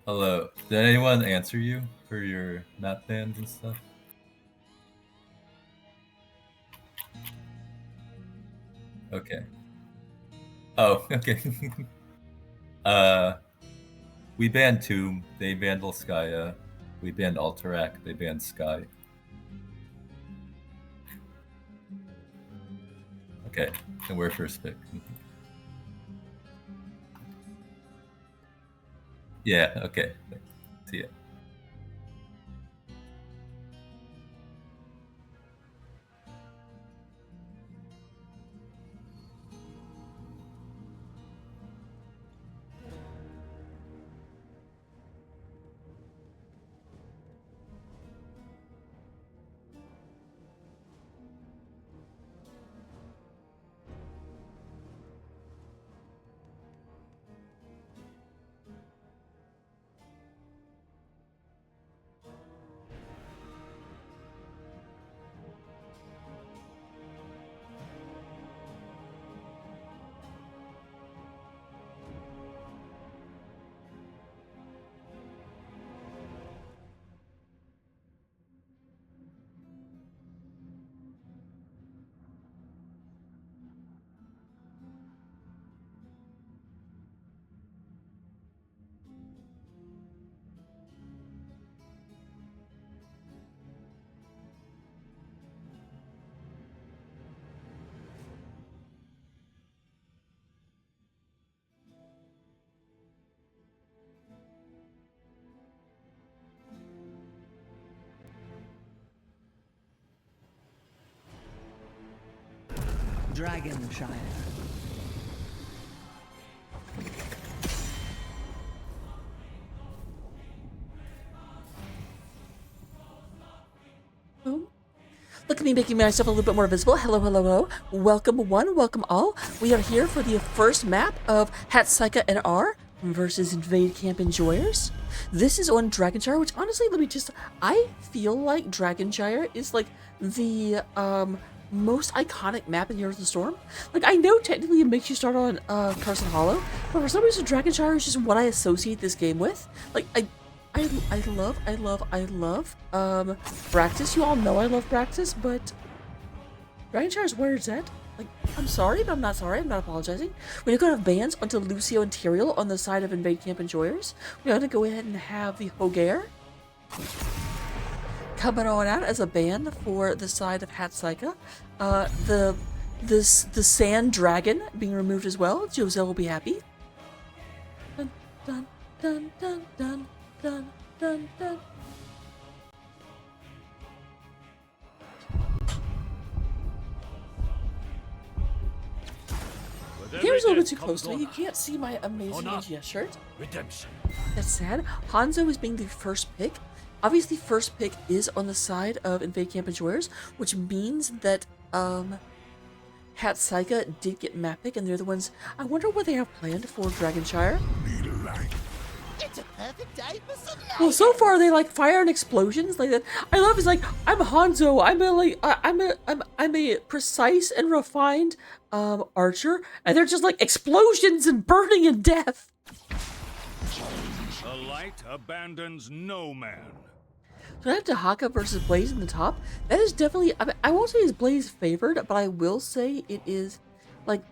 Hello. Did anyone answer you for your map bans and stuff? Okay. Oh, okay. uh, we banned Tomb. They banned Volskaya. We banned Alterac. They banned Sky. Okay, and we're first pick. Yeah. Okay. See ya. Dragonshire. Boom. Look at me making myself a little bit more visible. Hello, hello, hello. Welcome one, welcome all. We are here for the first map of Saika and R versus Invade Camp Enjoyers. This is on Dragonshire, which honestly, I feel like Dragonshire is like the most iconic map in Heroes of the Storm. Like, I know technically it makes you start on Carson Hollow, but for some reason Dragonshire is just what I associate this game with. Like, I love Bractus. You all know I love Bractus, but Dragonshire is where it's at. Like, I'm sorry, but I'm not sorry. I'm not apologizing. We're gonna have bans onto Lucio and Tyrael on the side of Invade Camp Enjoyers. We're gonna go ahead and have the Hogair coming on out as a ban for the side of Saika. The Sand Dragon being removed as well. Joselle will be happy. Dun dun dun dun dun. Dun, dun, dun. Here's a little bit too close to me. You can't see my amazing NGS shirt. Redemption. That's sad. Hanzo is being the first pick. Obviously, first pick is on the side of Invade Camp Enjoyers, which means that Saika did get map pick, and they're the ones. I wonder what they have planned for Dragonshire. It's a perfect day for some Well, so far they like fire and explosions like that. I love is like I'm Hanzo. I'm a precise and refined archer, and they're just like explosions and burning and death. The light abandons no man. So I have Dahaka versus Blaze in the top. That is definitely. I won't say is Blaze favored, but I will say it is like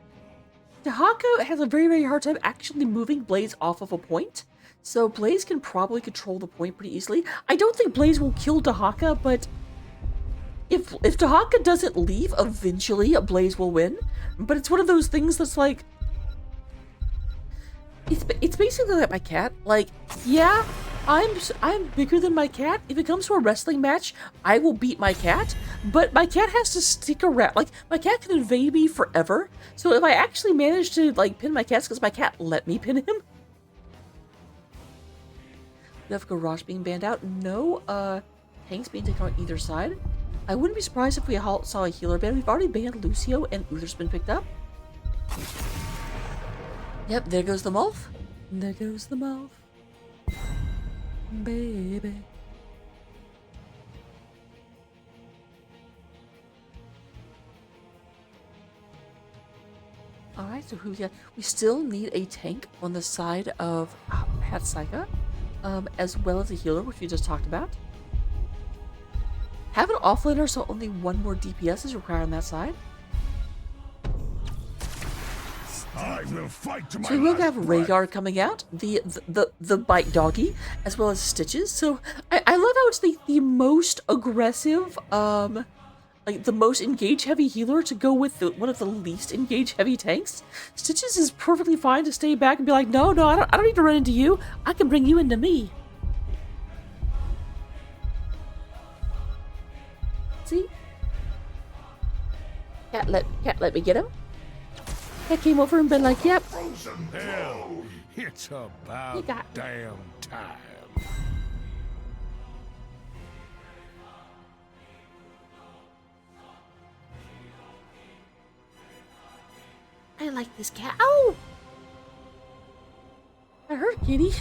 Dahaka has a very hard time actually moving Blaze off of a point. So Blaze can probably control the point pretty easily. I don't think Blaze will kill Dahaka, but if Dahaka doesn't leave, eventually Blaze will win. But it's one of those things that's like, it's basically like my cat. Like, yeah, I'm bigger than my cat. If it comes to a wrestling match, I will beat my cat. But my cat has to stick around. Like, my cat can invade me forever. So if I actually manage to like pin my cat, it's because my cat let me pin him. We have Garage being banned out. No tanks being taken on either side. I wouldn't be surprised if we saw a healer ban. We've already banned Lucio and Uther's been picked up. Yep, there goes the Mulf. There goes the Mulf. Baby. Alright, so who's got? We still need a tank on the side of Saika. as well as a healer, which we just talked about. Have an offlaner, so only one more DPS is required on that side. I will fight to my So we will last have breath. Rhaegar coming out, the bite doggy, as well as Stitches. So I love how it's the most aggressive, like the most engage heavy healer to go with one of the least engage heavy tanks. Stitches is perfectly fine to stay back and be like, no, I don't need to run into you. I can bring you into me. See? Can't let me get him. Cat came over and been like, yep. Frozen hell. It's about got- damn time. I like this cat. Oh! I hurt kitty.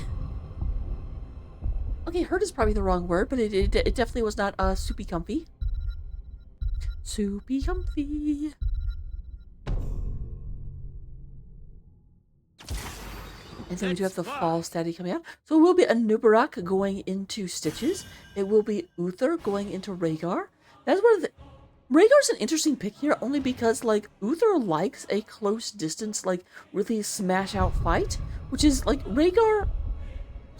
Okay, hurt is probably the wrong word, but it definitely was not soupy comfy. Soupy comfy. And then we do have the fall static coming out. So it will be a Nubarak going into Stitches. It will be Uther going into Rhaegar. That's one of the... Rhaegar's an interesting pick here, only because, like, Uther likes a close distance, like, really smash-out fight, which is, like, Rhaegar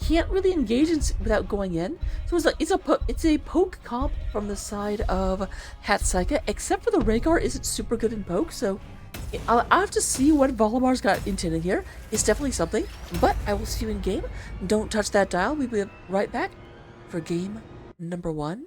can't really engage without going in. So it's like, it's a poke comp from the side of Saika, except for the Rhaegar isn't super good in poke, so I'll have to see what Valimar's got intended here. It's definitely something, but I will see you in game. Don't touch that dial. We'll be right back for game number 1.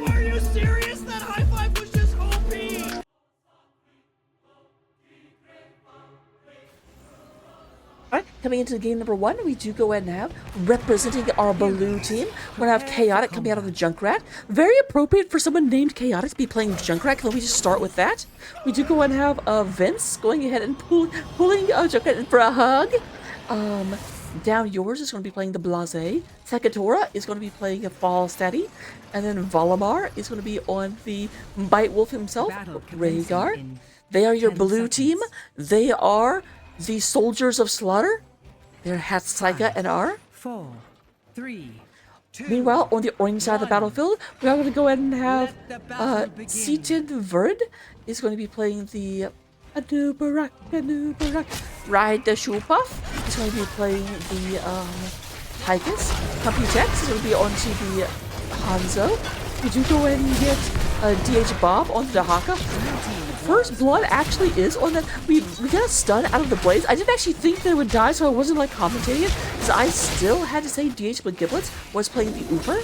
Are you serious? That high five was just OP! Alright, coming into game number 1, we do go ahead and have, representing our blue team, we're going to have Chaotic coming out of the Junkrat. Very appropriate for someone named Chaotic to be playing Junkrat. Let me just start with that. We do go ahead and have Vince going ahead and pulling Junkrat in for a hug. Down Yours is going to be playing the Blase. Sakatora is going to be playing a Fall Steady. And then Valimar is going to be on the Bite Wolf himself, Rhaegar. They are your blue team. They are the Soldiers of Slaughter. They're Saika and R. 4, 3, 2. Meanwhile, on the orange side of the battlefield, we are going to go ahead and have Let the battle begin. Seated Verd is going to be playing the Anubarak. Ride the Shoepuff is going to be playing the Tychus. Computex is going to be onto the Hanzo. We do go ahead and get DH Bob onto the Haka. First Blood actually is on that. We got a stun out of the Blaze. I didn't actually think they would die, so I wasn't like commentating it, because I still had to say DH with Giblets was playing the Uber.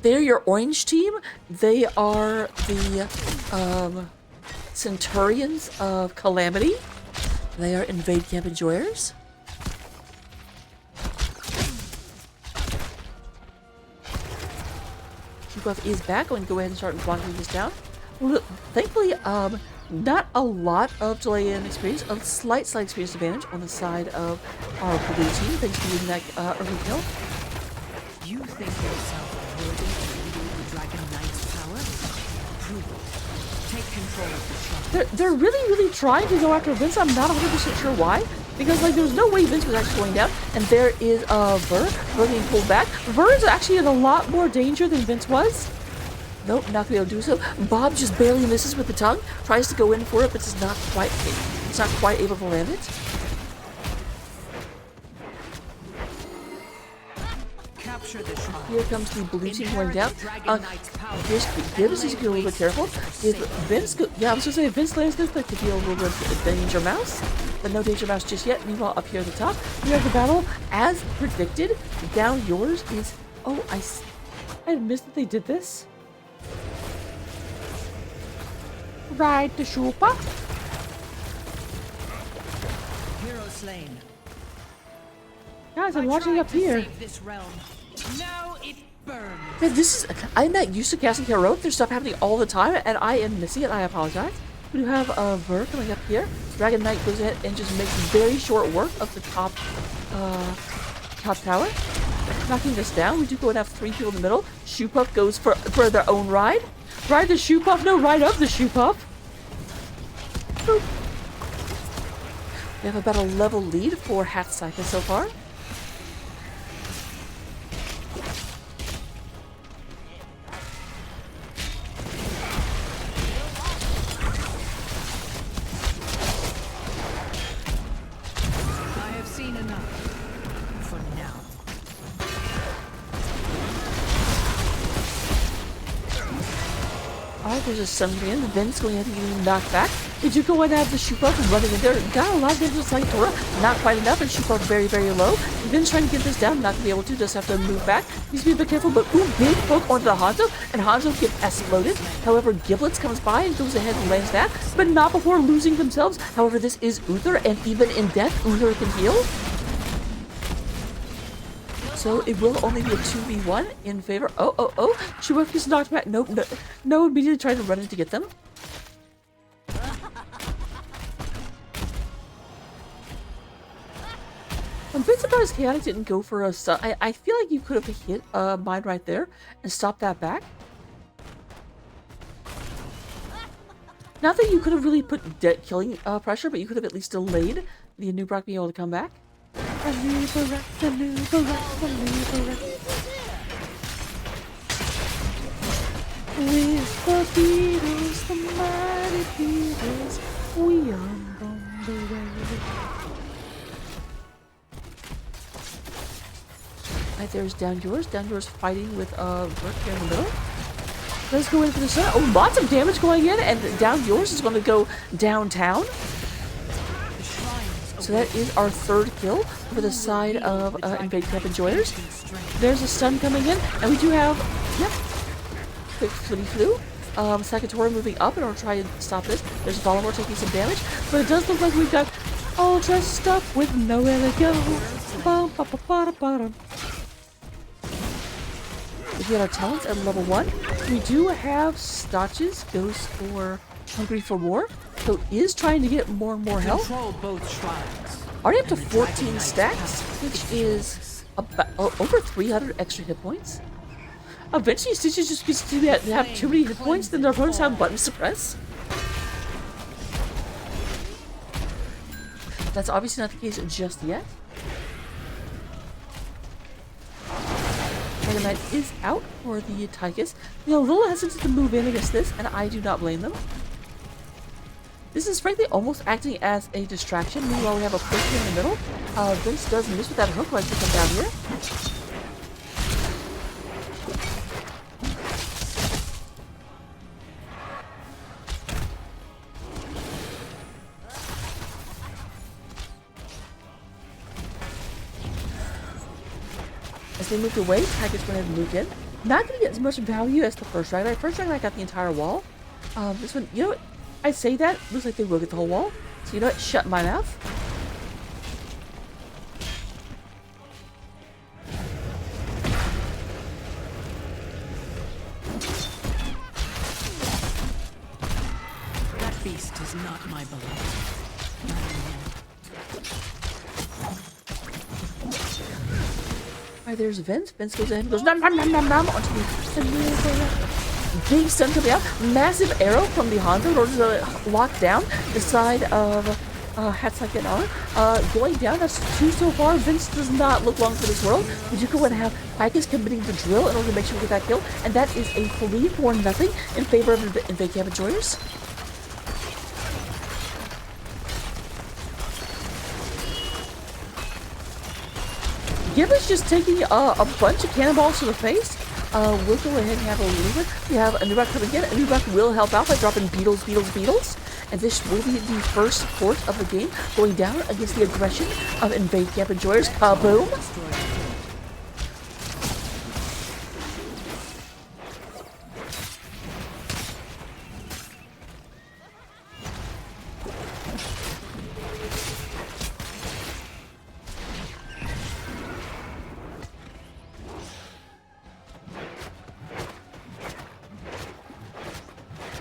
They're your orange team. They are the Centurions of Calamity. They are Invade Camp Enjoyers. Buff is back. I'm going to go ahead and start blocking this down. Thankfully, not a lot of delay in experience. A slight experience advantage on the side of our blue team. Thanks for using that early kill. You think yourself worthy to wield the Dragon Knight's power? Prove it. Take control of the shot. They're really trying to go after Vince. I'm not 100% sure why. Because, like, there's no way Vince was actually going down. And there is Ver being pulled back. Ver is actually in a lot more danger than Vince was. Nope, not going to be able to do so. Bob just barely misses with the tongue. Tries to go in for it, but it's not quite able to land it. Capture the shot. Here comes the blue team going down. Dragon Knight's power. Gibbs needs to be a little bit careful. If Vince, yeah, I was going to say if Vince lands this, that could be a little bit of Danger Mouse. But no Danger Mouse just yet. Meanwhile, up here at the top, we have the battle. As predicted, Down Yours is... Oh, I missed that they did this. Ride the Shupa. Hero slain. Guys, I'm I watching tried up to here. save this realm. Now it Burn. Man, I'm not used to casting heroic. There's stuff happening all the time, and I am missing it. I apologize. We do have Ver coming up here. Dragon Knight goes ahead and just makes very short work of the top tower. Knocking this down. We do go and have 3 people in the middle. Shoe Puff goes for their own ride. Ride the Shoe Puff. No, ride of the Shoe Puff. Boop. We have about a level lead for Hat Saika so far. I have seen enough. For now. Alright, there's a stun in. Vince going ahead and getting knocked back. Did you go and have the Shoe Puff and running in there? Got a lot of damage with Saika. Not quite enough, and Shoe Puff very, very low. Vince trying to get this down, not going to be able to, just have to move back. Needs to be a bit careful, but ooh, big poke onto the Hanzo, and Hanzo gets exploded. However, Giblets comes by and goes ahead and lands that, but not before losing themselves. However, this is Uther, and even in death, Uther can heal. So it will only be a 2v1 in favor. Oh. Shoe Puff gets knocked back. Nope, no, immediately trying to run in to get them. I'm a bit surprised Chaotic didn't go for a stun. I feel like you could have hit mine right there and stopped that back. Not that you could have really put killing pressure, but you could have at least delayed the new Brock being able to come back. The new Brock. With the Beatles, the mighty Beatles, we are on the way. Right, there's Down Yours. Down Yours fighting with Burke here in the middle. Let's go in for the sun. Oh, lots of damage going in, and Down Yours is going to go downtown. So that is our 3rd kill for the side of Invade Camp Enjoyers. There's a stun coming in, and we do have, yep, quick flitty flu. Sakatora moving up in order to try and stop this. There's Volamore taking some damage, but it does look like we've got all dressed up with nowhere to go. Ba-ba-ba-ba-ba-ba. We get our talents at level 1. We do have Stotches, goes for Hungry for More, so is trying to get more and more health. Control both shrines. Already up to 14 stacks, which is about over 300 extra hit points. Eventually, Stitches just gets to have too many hit points, then their opponents have buttons to press. That's obviously not the case just yet. Dragon Knight is out for the Tychus. You know, a little hesitant to move in against this, and I do not blame them. This is frankly almost acting as a distraction. Meanwhile, we have a push here in the middle. Vince does miss with that hook right to come down here. As they moved away, Tychus went ahead and moved in. Not going to get as much value as the first Dragon Knight. First Dragon Knight got the entire wall. This one, you know what? I say that, looks like they will get the whole wall. So you know what? Shut my mouth. That beast is not my beloved. Not anymore. Alright, there's Vince. Vince goes ahead and goes nom nom nom nom nom onto the big stun coming out. Massive arrow from the Hanzo in order to lock down the side of Hat Saika and Honor. Going down, that's 2 so far. Vince does not look long for this world. But you go and have Tychus committing the drill in order to make sure we get that kill. And that is a 3-4-0 in favor of Invade Camp Enjoyers. Gibbons just taking a bunch of cannonballs to the face. We'll go ahead and have a little bit. We have a new Rock coming in. A new Rock will help out by dropping Beetles. And this will be the first fort of the game going down against the aggression of Invade Camp Enjoyers. Kaboom!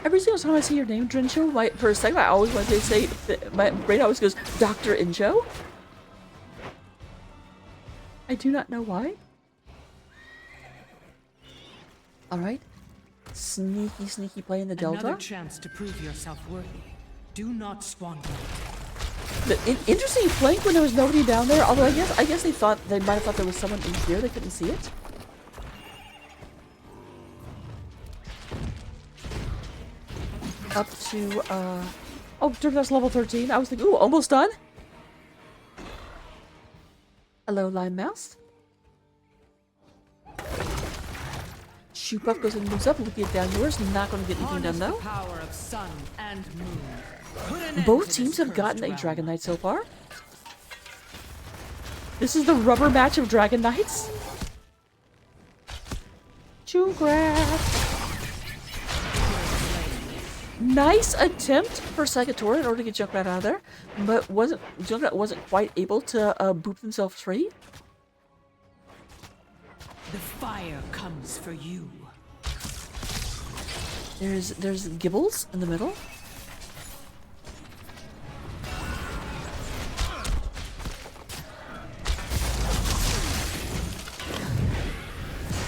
Every single time I see your name, Drincho, for a second I always want to say, my brain always goes, Dr. Injo. I do not know why. Alright. Sneaky, sneaky play in the Delta. Another chance to prove yourself worthy. Do not squander it. But interesting flank when there was nobody down there, although I guess they might have thought there was someone in here, they couldn't see it. Up to, oh, that's level 13. I was thinking, ooh, almost done. Hello, Lime Mouse. Shoop up goes and moves up, looking at down yours. Not going to get anything done, though. Power of sun and moon. Both teams have gotten a Dragon Knight so far. This is the rubber match of Dragon Knights. Junkrat. Nice attempt for Saika in order to get Junkrat out of there, but Junkrat wasn't quite able to boop themselves free. The fire comes for you. There's Gibbles in the middle.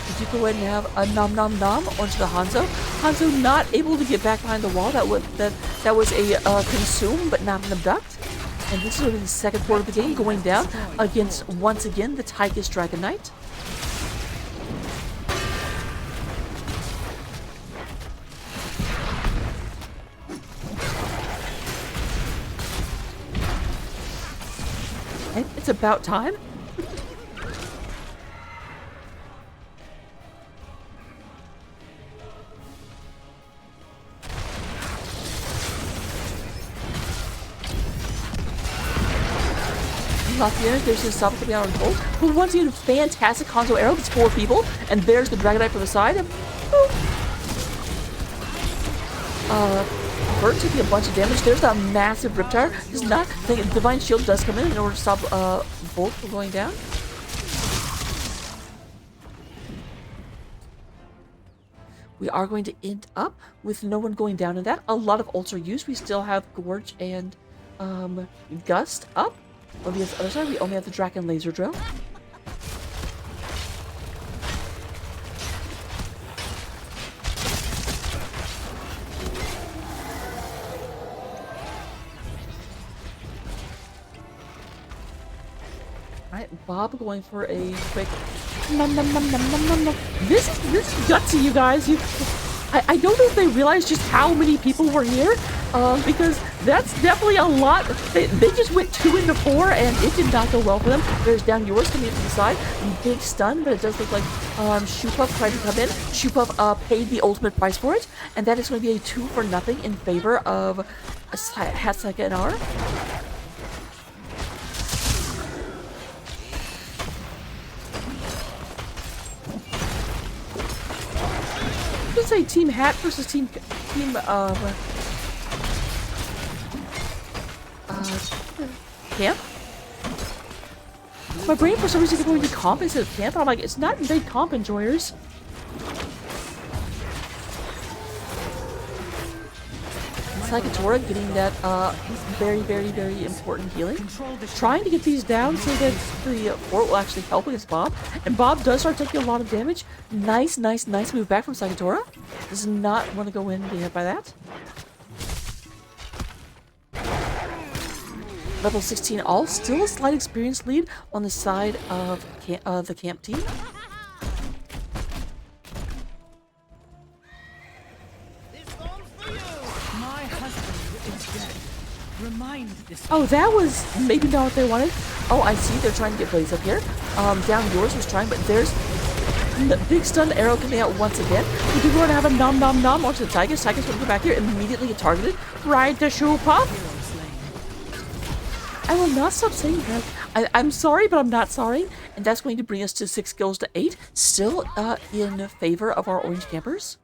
Did you go ahead and have a nom nom nom onto the Hanzo? Hanzo not able to get back behind the wall. That was a consume, but not an abduct. And this is going to be the second quarter of the game, going down against once again the Tychus Dragon Knight. And it's about time. Lafayette, there's his Saika coming out on hold. Who once again, fantastic Hanzo arrow. It's 4 people, and there's the Dragon Knight from the side. And Bert taking a bunch of damage. There's a massive Riptire. This is not. The Divine Shield does come in order to stop Bolt from going down. We are going to end up with no one going down in that. A lot of ults are used. We still have Gorge and Gust up. On the other side, we only have the Draken Laser Drill. Alright, Bob going for a quick nom nom nom nom nom nom nom. This is gutsy, you guys. I don't know if they realize just how many people were here, because that's definitely a lot. They just went 2 into 4, and it did not go well for them. There's down yours coming in from the side. Big stun, but it does look like Shoopuf tried to come in. Shoopuf paid the ultimate price for it, and that is going to be a 2-for-0 in favor of Saika and R. Let's say Team Hat versus Team Camp. My brain for some reason is going to Comp instead of Camp, and I'm like, it's not Invade Comp enjoyers. Saika getting that very, very, very important healing. Trying to get these down so that the fort will actually help against Bob. And Bob does start taking a lot of damage. Nice move back from Saika. Does not want to go in and get hit by that. Level 16 all. Still a slight experience lead on the side of the camp team. Oh, that was maybe not what they wanted. Oh, I see. They're trying to get Blaze up here. Down yours was trying, but there's the big stun arrow coming out once again. We do want to have a nom nom nom onto the Tychus. Tychus going to go back here, immediately get targeted. Right to Shoopuf. I will not stop saying that. I'm sorry, but I'm not sorry. And that's going to bring us to 6 kills to 8. Still in favor of our orange campers.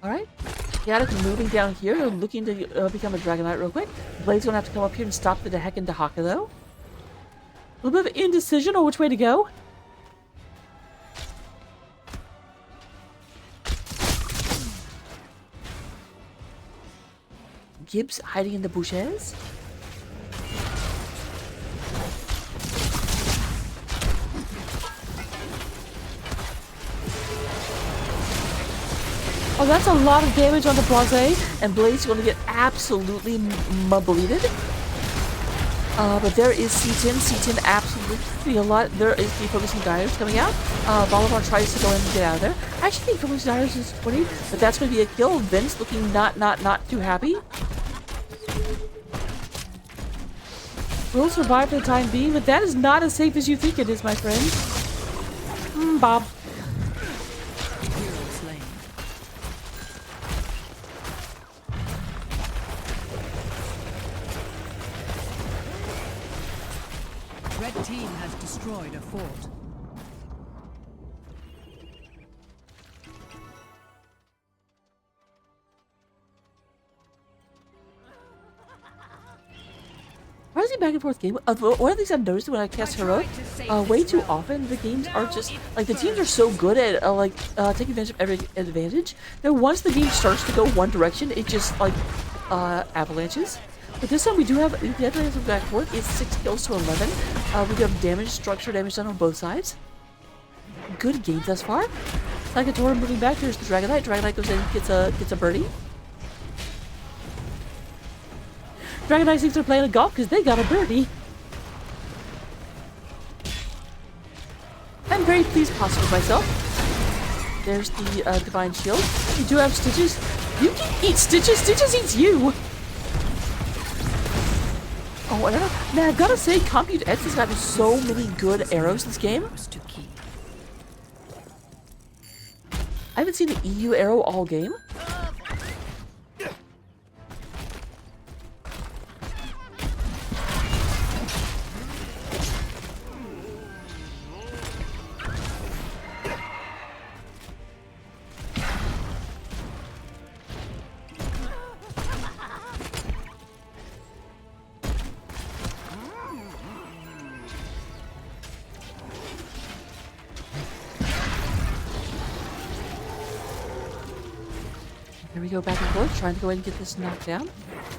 Alright. Chaotic moving down here. They're looking to become a Dragon Knight real quick. Blade's gonna have to come up here and stop the heck into Haka, though. A little bit of indecision on which way to go. Gibbs hiding in the bushes. Oh, that's a lot of damage on the Blase, and Blade's going to get absolutely mubleted. But there is C10. C10 absolutely a lot. There is the Focusing Dyers coming out. Bolivar tries to go in and get out of there. I actually think Focusing Dyers is 20, but that's going to be a kill. Vince looking not too happy. Will survive for the time being, but that is not as safe as you think it is, my friend. Bob. Red team has destroyed a fort. Why is he back and forth game? One of the things I've noticed when I cast Heroic, way too often the games are just, like, the teams are so good at, taking advantage of every advantage, that once the game starts to go one direction, it just, like, avalanches. But this time we do have, the advantage of back and forth is 6 kills to 11. We do have damage, structure damage done on both sides. Good game thus far. Saika moving back, here's the Dragon Knight. Dragon Knight goes in and gets a birdie. Dragon Knight thinks they're playing a golf because they got a birdie. I'm very pleased possible with myself. There's the Divine Shield. You do have Stitches. You can eat Stitches. Stitches eats you. Oh, I don't know. Man, I've got to say, Compute X has gotten so many good arrows this game. I haven't seen an EU arrow all game. Here we go back and forth, trying to go ahead and get this knocked down.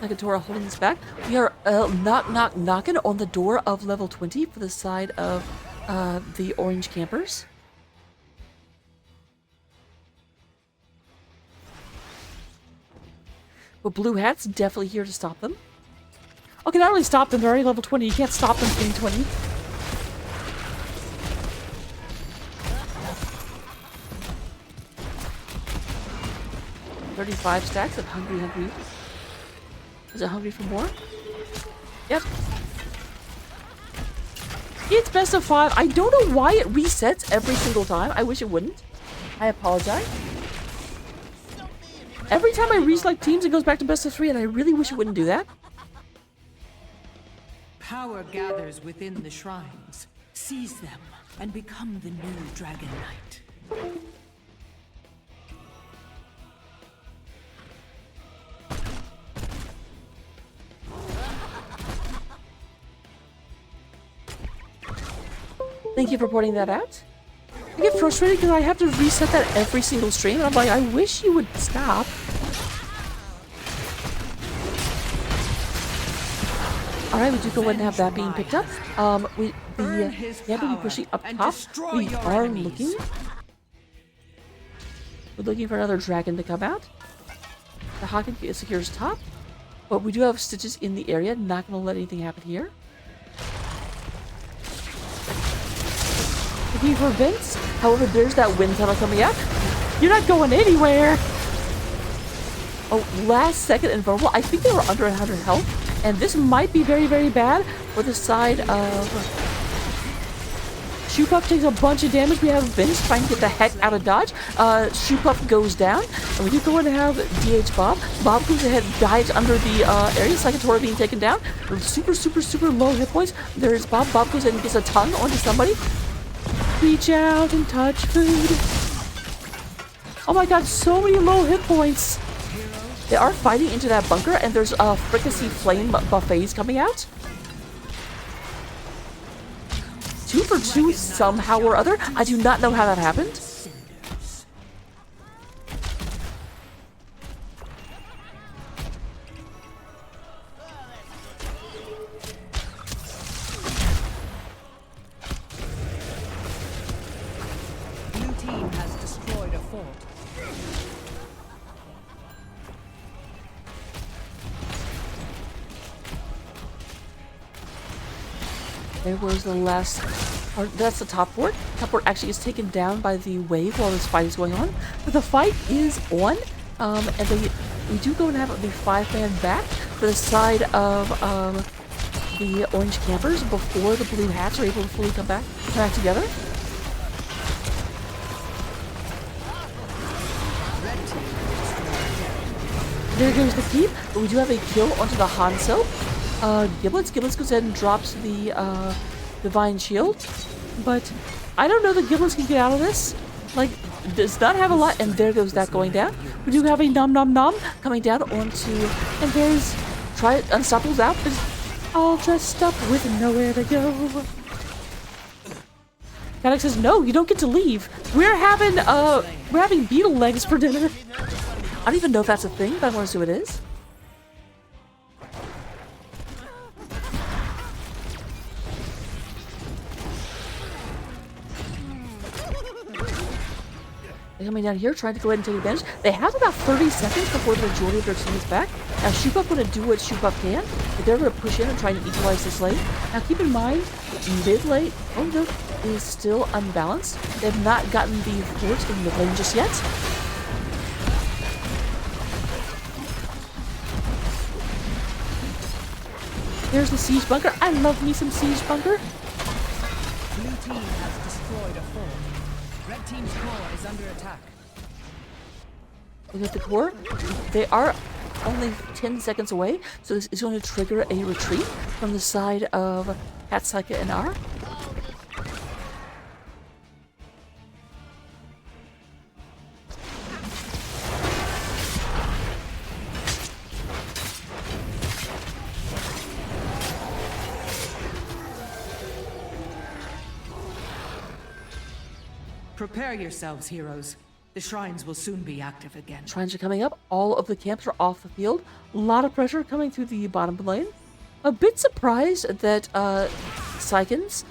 Nagatora holding this back. We are knocking on the door of level 20 for the side of the orange campers. But Blue Hat's definitely here to stop them. Okay, not really stop them, they're already level 20. You can't stop them from getting 20. $35 stacks of hungry. Is it hungry for more? Yep. It's best of 5. I don't know why it resets every single time. I wish it wouldn't. I apologize. Every time I reselect teams, it goes back to best of 3, and I really wish it wouldn't do that. Power gathers within the shrines. Seize them and become the new Dragon Knight. Thank you for pointing that out. I get frustrated because I have to reset that every single stream, and I'm like, I wish you would stop. Alright, we do go ahead and have that being picked up. We have to be pushing up top. We are looking. We're looking for another dragon to come out. The Haken secures top. But we do have Stitches in the area. Not going to let anything happen here. Looking for Vince. However, there's that wind tunnel coming up. You're not going anywhere. Oh, last second invulnerable. I think they were under 100 health. And this might be very, very bad for the side of... Shoepuff takes a bunch of damage. We have Vince trying to get the heck out of dodge. Shoepuff goes down. And we do go in and have DH Bob. Bob goes ahead and dives under the area. Saika being taken down. Super, super, super low hit points. There's Bob. Bob goes ahead and gets a tongue onto somebody. Reach out and touch food. Oh my god, so many low hit points. They are fighting into that bunker, and there's fricassee flame buffets coming out. 2 for 2 somehow or other. I do not know how that happened. Blue team has destroyed a fort. There was the last, or that's the top fort. Top fort actually is taken down by the wave while this fight is going on. But the fight is on, and we do go and have the 5-man back for the side of the orange campers before the blue hats are able to fully come back together. There goes the keep, but we do have a kill onto the Hanzo. Giblets goes ahead and drops the Divine Shield, but I don't know that Giblets can get out of this. Like, does not have a lot, and there goes that going down. We do have a Nom Nom Nom coming down onto, and there's Unstoppable's out, but all dressed up with nowhere to go. Kadak says, no, you don't get to leave. We're having beetle legs for dinner. I don't even know if that's a thing, but I want to see what it is. They're coming down here, trying to go ahead and take advantage. They have about 30 seconds before the majority of their team is back. Now, Shoopuf going to do what Shoopuf can, but they're going to push in and try to equalize this lane. Now, keep in mind, mid lane, oh no, is still unbalanced. They have not gotten the forts in mid lane just yet. There's the siege bunker. I love me some siege bunker. Blue team has destroyed a fort. Red team's core is under attack. Look at the core. They are only 10 seconds away, so this is going to trigger a retreat from the side of Saika and R. Prepare yourselves, heroes. The shrines will soon be active again. Shrines are coming up. All of the camps are off the field. A lot of pressure coming through the bottom lane. A bit surprised that Saikans.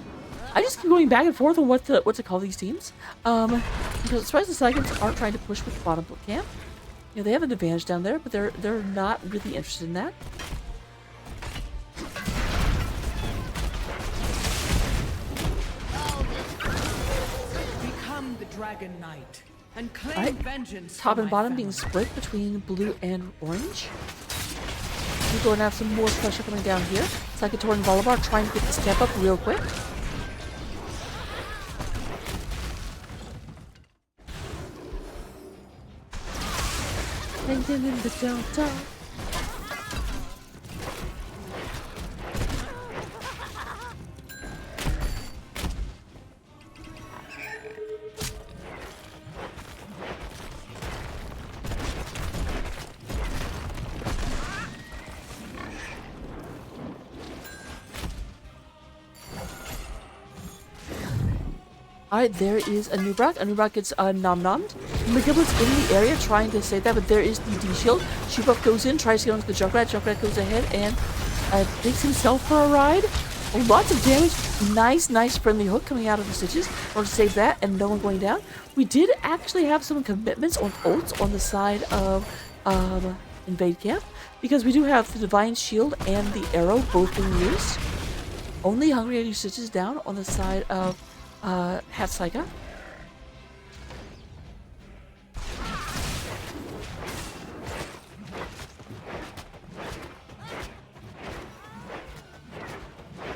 I just keep going back and forth on what to call these teams. Because surprised the Saikans aren't trying to push with the bottom camp. You know, they have an advantage down there, but they're not really interested in that. Become the Dragon Knight and claim vengeance. Top for and my bottom family. being split between blue and orange. We're going to have some more pressure coming down here. Saikator and Volivar trying to get this camp up real quick. Hanging in the delta. Alright, there is a Nubrak. A Nubrak gets nom-nommed. McGiblet's in the area trying to save that, but there is the D-Shield. Shoopuf goes in, tries to get onto the Junkrat. Junkrat goes ahead and takes himself for a ride. Lots of damage. Nice friendly hook coming out of the Stitches. We're to save that and no one going down. We did actually have some commitments on ults on the side of Invade Camp, because we do have the Divine Shield and the Arrow both being used. Only Hungry Eddie Stitches down on the side of Saika.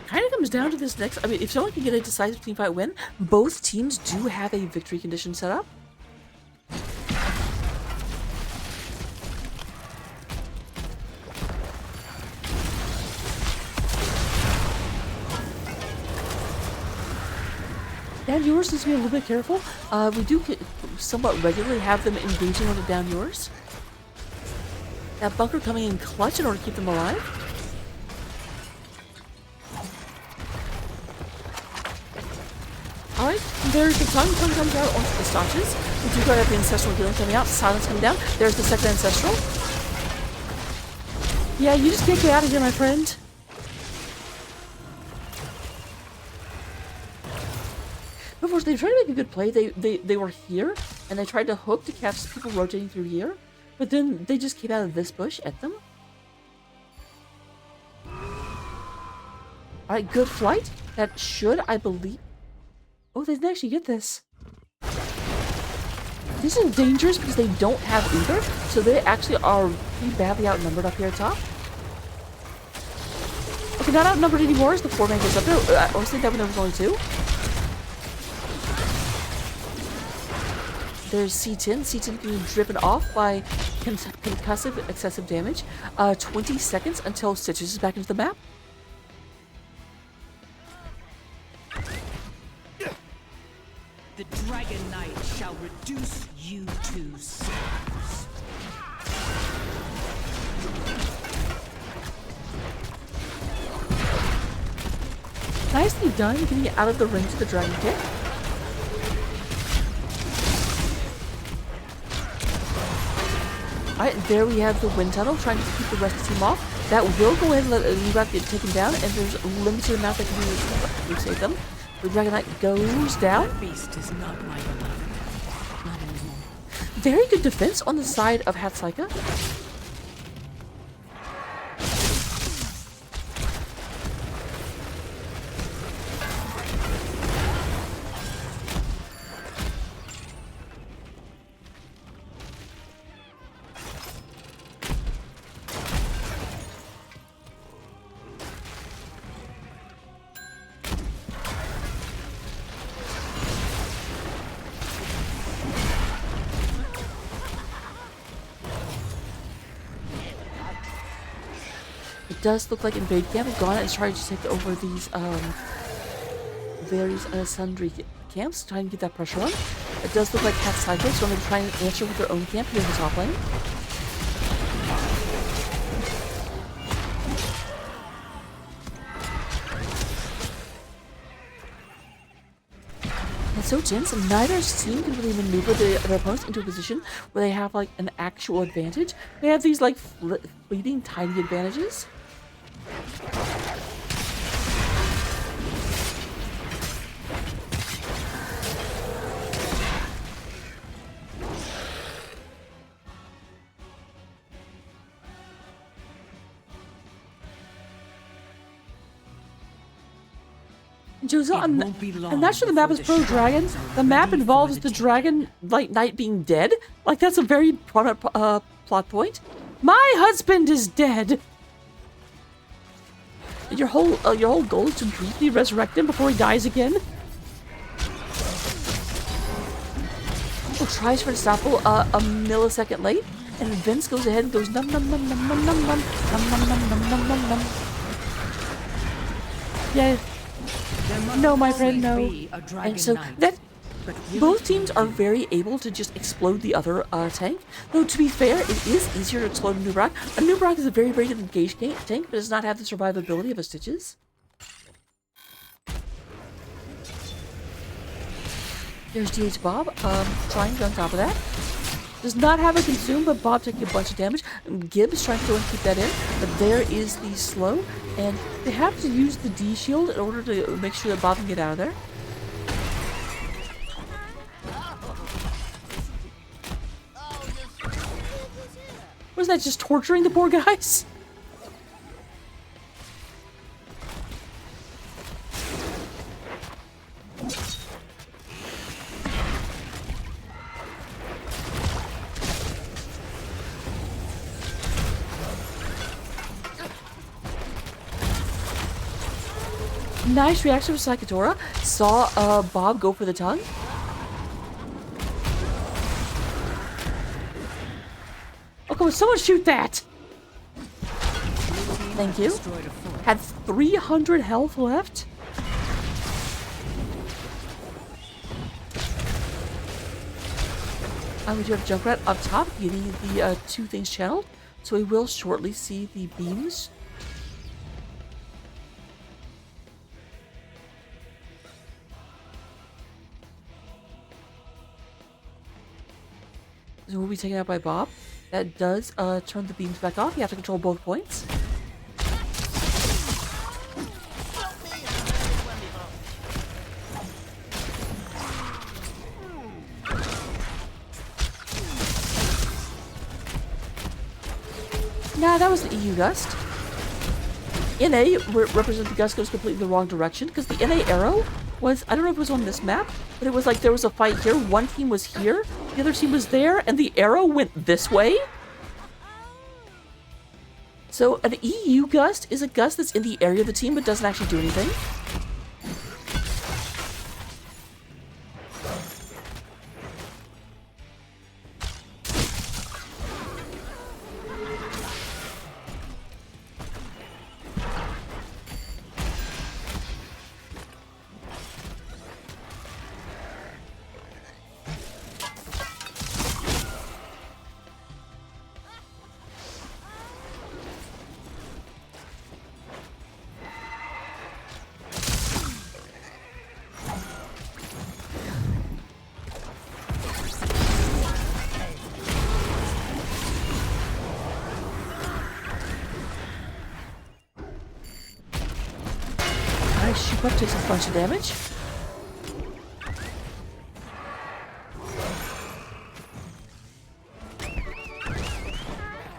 Kind of comes down to this next. I mean, if someone can get a decisive teamfight win, both teams do have a victory condition set up. Down yours needs to be a little bit careful. We do somewhat regularly have them engaging on the down yours. That bunker coming in clutch in order to keep them alive. Alright, there's the tongue comes out onto the staunches. We do got the ancestral healing coming out, silence coming down. There's the second ancestral. Yeah, you just can't get out of here, my friend. Before they tried to make a good play, they were here, and they tried to hook to catch people rotating through here, but then they just came out of this bush at them. Alright, good flight. That should, I believe... Oh, they didn't actually get this. This is dangerous because they don't have either, so they actually are pretty badly outnumbered up here at top. Okay, not outnumbered anymore as the 4-man gets up there. I was thinking that when there was only 2. There's C10. C10 being driven off by concussive excessive damage. 20 seconds until Stitches is back into the map. The Dragon Knight shall reduce you to sinners. Nicely done, getting out of the range of the Dragon Kick. Alright, there we have the wind tunnel, trying to keep the rest of the team off. That will go ahead and let Nurak get taken down, and there's a limited amount that can be save them. The Dragon Knight goes down. That beast is not my beloved. Not anymore. Very good defense on the side of Saika. It does look like Invade Camp has gone and is trying to take over these various sundry camps, trying to get that pressure on. It does look like Saika is going to try and answer with their own camp here in the top lane. And so Jins and neither team can really maneuver their opponents into a position where they have like an actual advantage. They have these like fleeting tiny advantages. Joseph, I'm not sure the map is pro dragon. The map involves the dragon knight being dead. Like that's a very prominent plot point. My husband is dead. Your whole goal is to briefly resurrect him before he dies again. Oh, tries for Staple a millisecond late, and Vince goes ahead and goes num num num num num num num num num num num num num. Yeah. No, my friend, no. And so that both teams are very able to just explode the other tank. Though to be fair, it is easier to explode a Nubrak. A Nubrak is a very good engaged tank, but does not have the survivability of a Stitches. There's DH Bob, trying to get on top of that. Does not have a consume, but Bob taking a bunch of damage. Gibbs trying to go and keep that in, but there is the slow, and they have to use the D shield in order to make sure that Bob can get out of there. Was that just torturing the poor guys? Nice reaction from Saikatora. Saw Bob go for the tongue. Oh, come on, someone shoot that! Thank you. Had 300 health left. We do have Junkrat up top getting the two things channeled, so we will shortly see the beams. So we'll be taken out by Bob. That does turn the beams back off. You have to control both points. Nah, that was the EU gust. NA represents the gust goes completely the wrong direction because the NA arrow was, I don't know if it was on this map, but it was like there was a fight here. One team was here, the other team was there, and the arrow went this way. So an EU gust is a gust that's in the area of the team but doesn't actually do anything. Shoot up, takes a bunch of damage.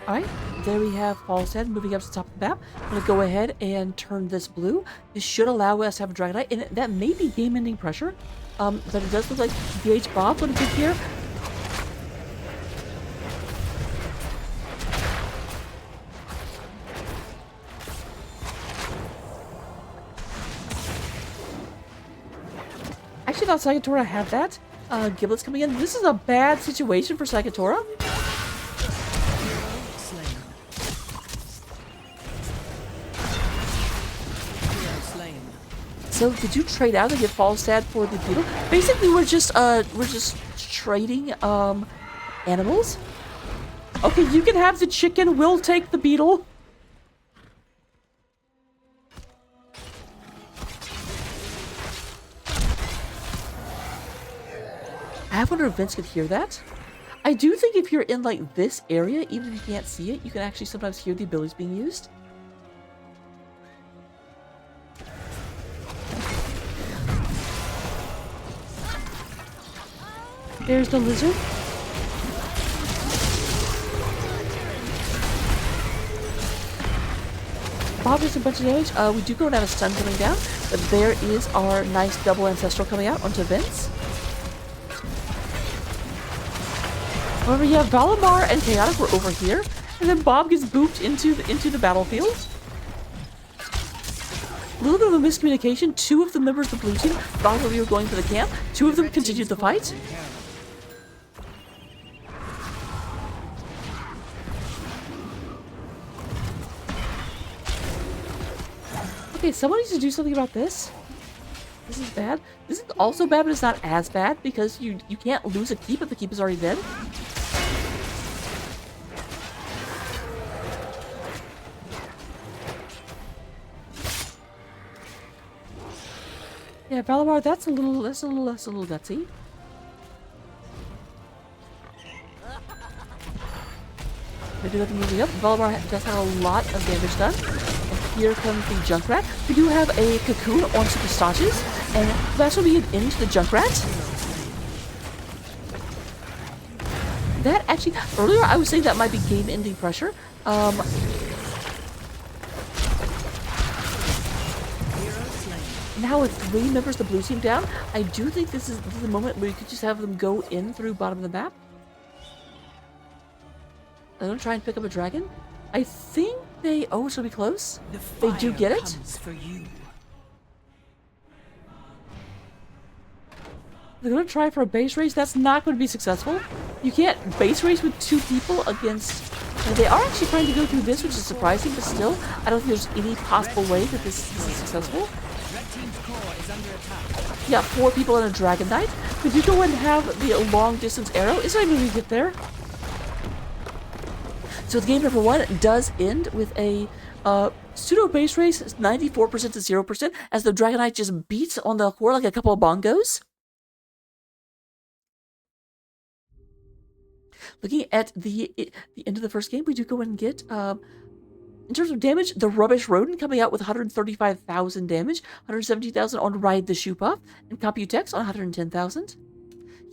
Alright, there we have Paul's head moving up to the top of the map. I'm going to go ahead and turn this blue. This should allow us to have a Dragonite, and that may be game-ending pressure. But it does look like DH Bob going to take here. I thought Saika had that. Giblets coming in. This is a bad situation for Saika. So did you trade out and get Falstad for the beetle? Basically, we're just trading animals. Okay, you can have the chicken. We'll take the beetle. I wonder if Vince could hear that. I do think if you're in like this area, even if you can't see it, you can actually sometimes hear the abilities being used. There's the lizard. Bob does a bunch of damage. We do go down a stun coming down, but there is our nice double ancestral coming out onto Vince. However, yeah, Valimar and Chaotic were over here, and then Bob gets booped into the battlefield. A little bit of a miscommunication. Two of the members of the blue team thought that we were going for the camp. Two of them continued the fight. Okay, someone needs to do something about this. This is bad. This is also bad, but it's not as bad because you can't lose a keep if the keep is already dead. Yeah, Valimar, that's a little gutsy. They do have the moving up. Valimar does have a lot of damage done. And here comes the Junkrat. We do have a cocoon onto the Stotches, and that's going to be an end to the Junkrat. That actually, earlier I was saying that might be game-ending pressure. Now with 3 members of the blue team down, I do think this is the moment where you could just have them go in through bottom of the map. I'm gonna try and pick up a dragon. I think they... Oh, she'll be close. They do get it. For you. They're gonna try for a base race. That's not going to be successful. You can't base race with 2 people against... They are actually trying to go through this, which is surprising, but still, I don't think there's any possible way that this is successful. Red team's core is under attack. Yeah, 4 people in a Dragon Knight. we do go ahead and have the long distance arrow. It's not even going to get there. So the game number 1 does end with a pseudo base race, 94% to 0%, as the Dragonite just beats on the core like a couple of bongos. Looking at the end of the first game, we do go in and get, in terms of damage, the Rubbish Rodent coming out with 135,000 damage, 117,000 on Ride the Shoop-Off, and Computex on 110,000.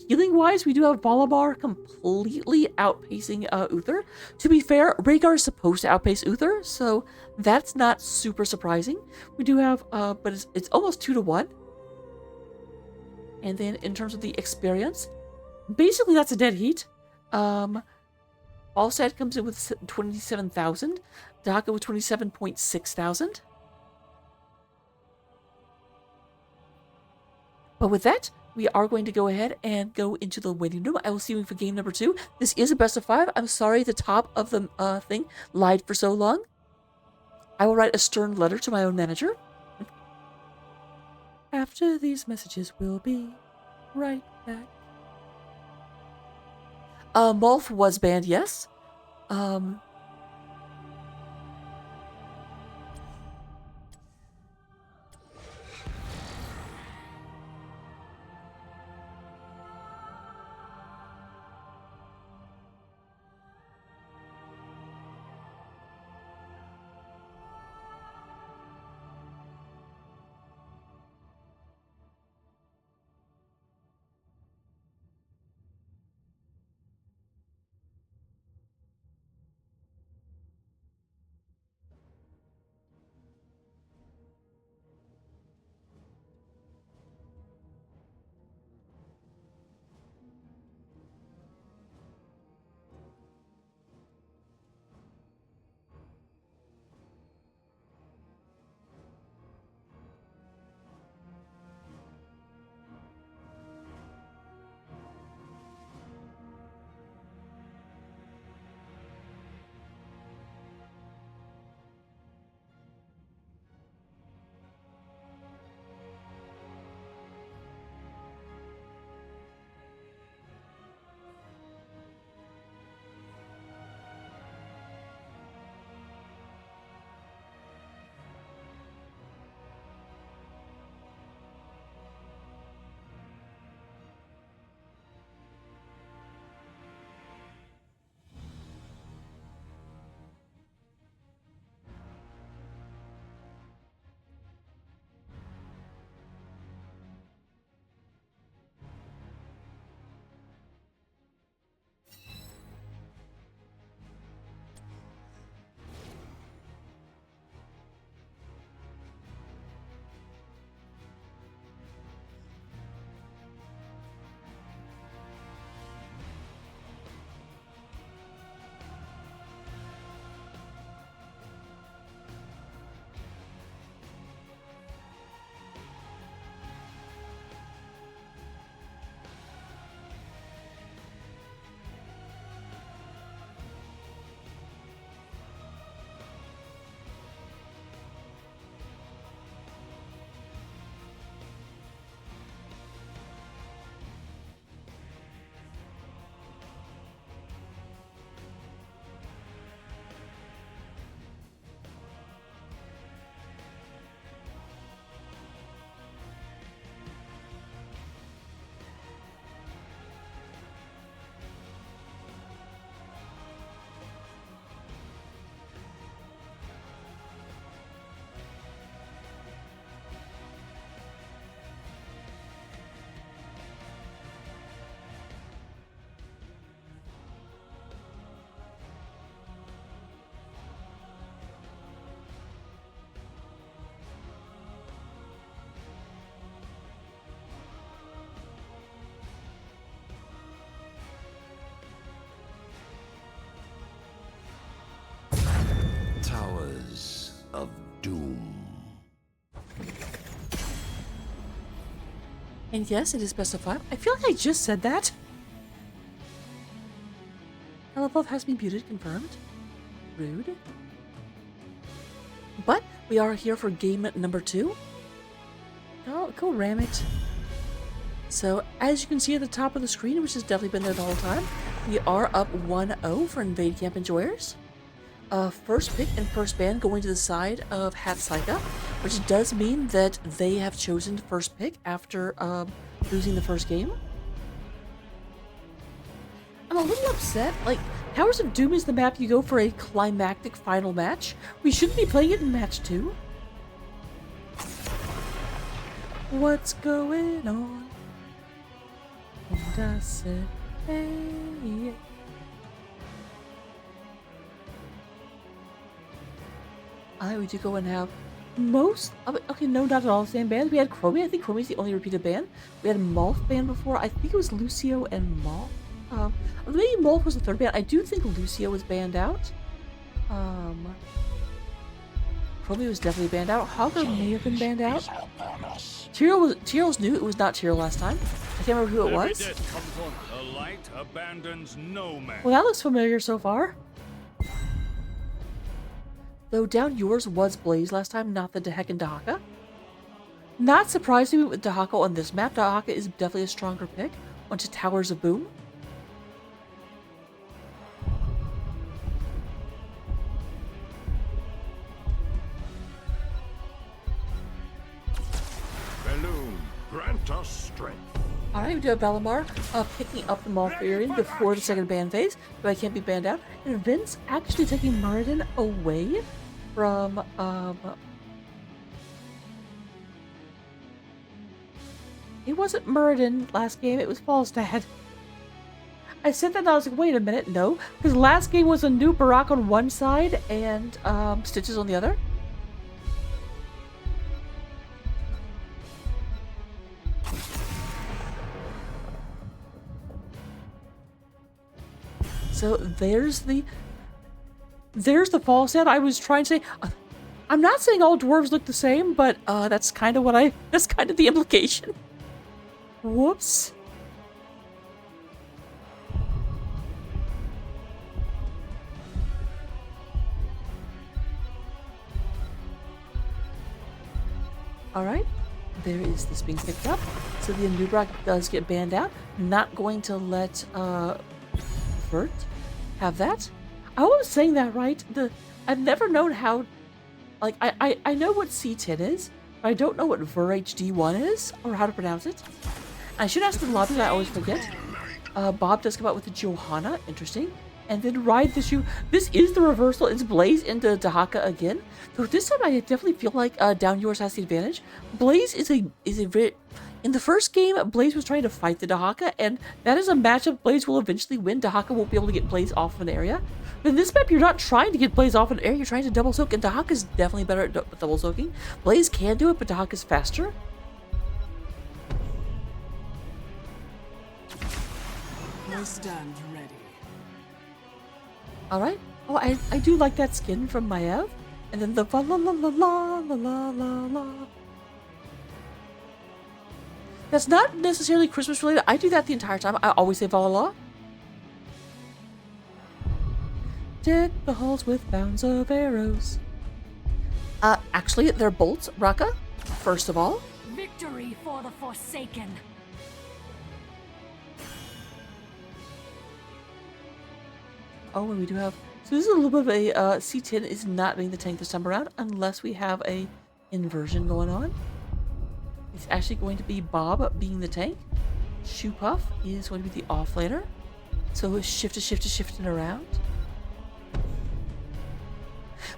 Healing-wise, we do have Bolivar completely outpacing Uther. To be fair, Rhaegar is supposed to outpace Uther, so that's not super surprising. We do have, but it's almost 2 to 1. And then in terms of the experience, basically that's a dead heat. Falstad comes in with 27,000. Daka with 27.6 thousand. But with that, we are going to go ahead and go into the waiting room. I will see you for game number 2. This is a best of 5. I'm sorry the top of the thing lied for so long. I will write a stern letter to my own manager. After these messages, we'll be right back. Molf was banned, yes. Towers of Doom. And yes, it is best of 5. I feel like I just said that. Elabov has been muted, confirmed. Rude. But we are here for game number 2. Go ram it. So, as you can see at the top of the screen, which has definitely been there the whole time, we are up 1-0 for Invade Camp Enjoyers. First pick and first ban going to the side of Saika, which does mean that they have chosen first pick after losing the first game. I'm a little upset. Like, Towers of Doom is the map you go for a climactic final match. We shouldn't be playing it in match 2. What's going on? And I said, hey. We do go and have most of it. Okay, no, not at all the same bands. We had Chromie. I think Chromie's the only repeated band. We had Molf band before. I think it was Lucio and Molf. Maybe Molf was the third band. I do think Lucio was banned out. Chromie was definitely banned out. Hogger may have been banned out. Tyrell's new. It was not Tyrell last time. I can't remember who it was. The light abandons no man. Well, that looks familiar so far. Though down yours was Blaze last time, not the Dehek and Dahaka. Not surprising with Dahaka on this map. Dahaka is definitely a stronger pick onto Towers of Boom. Balloon, grant us strength. Alright, we do have Balamar picking up the Malfurion before the second ban phase, but I can't be banned out. And Vince actually taking Muradin away from, it wasn't Muradin last game, it was Falstad. I said that and I was like, wait a minute, no. Because last game was a new Barak on one side and Stitches on the other. So there's the Falstad. I was trying to say, I'm not saying all dwarves look the same, but that's kind of that's kind of the implication. Whoops. Alright, there is this being picked up. So the Anubrak does get banned out. Not going to let Vert have that. I was saying that right. I've never known how, like, I know what C10 is, but I don't know what VerHD1 is, or how to pronounce it. I should ask the lobby, I always forget. Bob does come out with the Johanna, interesting. And then ride the shoe. This is the reversal. It's Blaze into Dahaka again. So this time I definitely feel like Down Yours has the advantage. Blaze is a very... In the first game, Blaze was trying to fight the Dahaka, and that is a matchup Blaze will eventually win. Dahaka won't be able to get Blaze off of an area. But in this map, you're not trying to get Blaze off an area, you're trying to double soak, and Dahaka is definitely better at double soaking. Blaze can do it, but Dahaka is faster. I stand ready. Alright. Oh, I do like that skin from Maev. And then the la la la la la la la la. That's not necessarily Christmas related. I do that the entire time. I always say Valhalla. Deck the halls with bounds of arrows. Actually, they're bolts, Raka, first of all. Victory for the Forsaken. Oh, and we do have... So this is a little bit of a... C10 is not being the tank this time around, unless we have a inversion going on. It's actually going to be Bob being the tank. Shoe Puff is going to be the offlaner. So shifting around.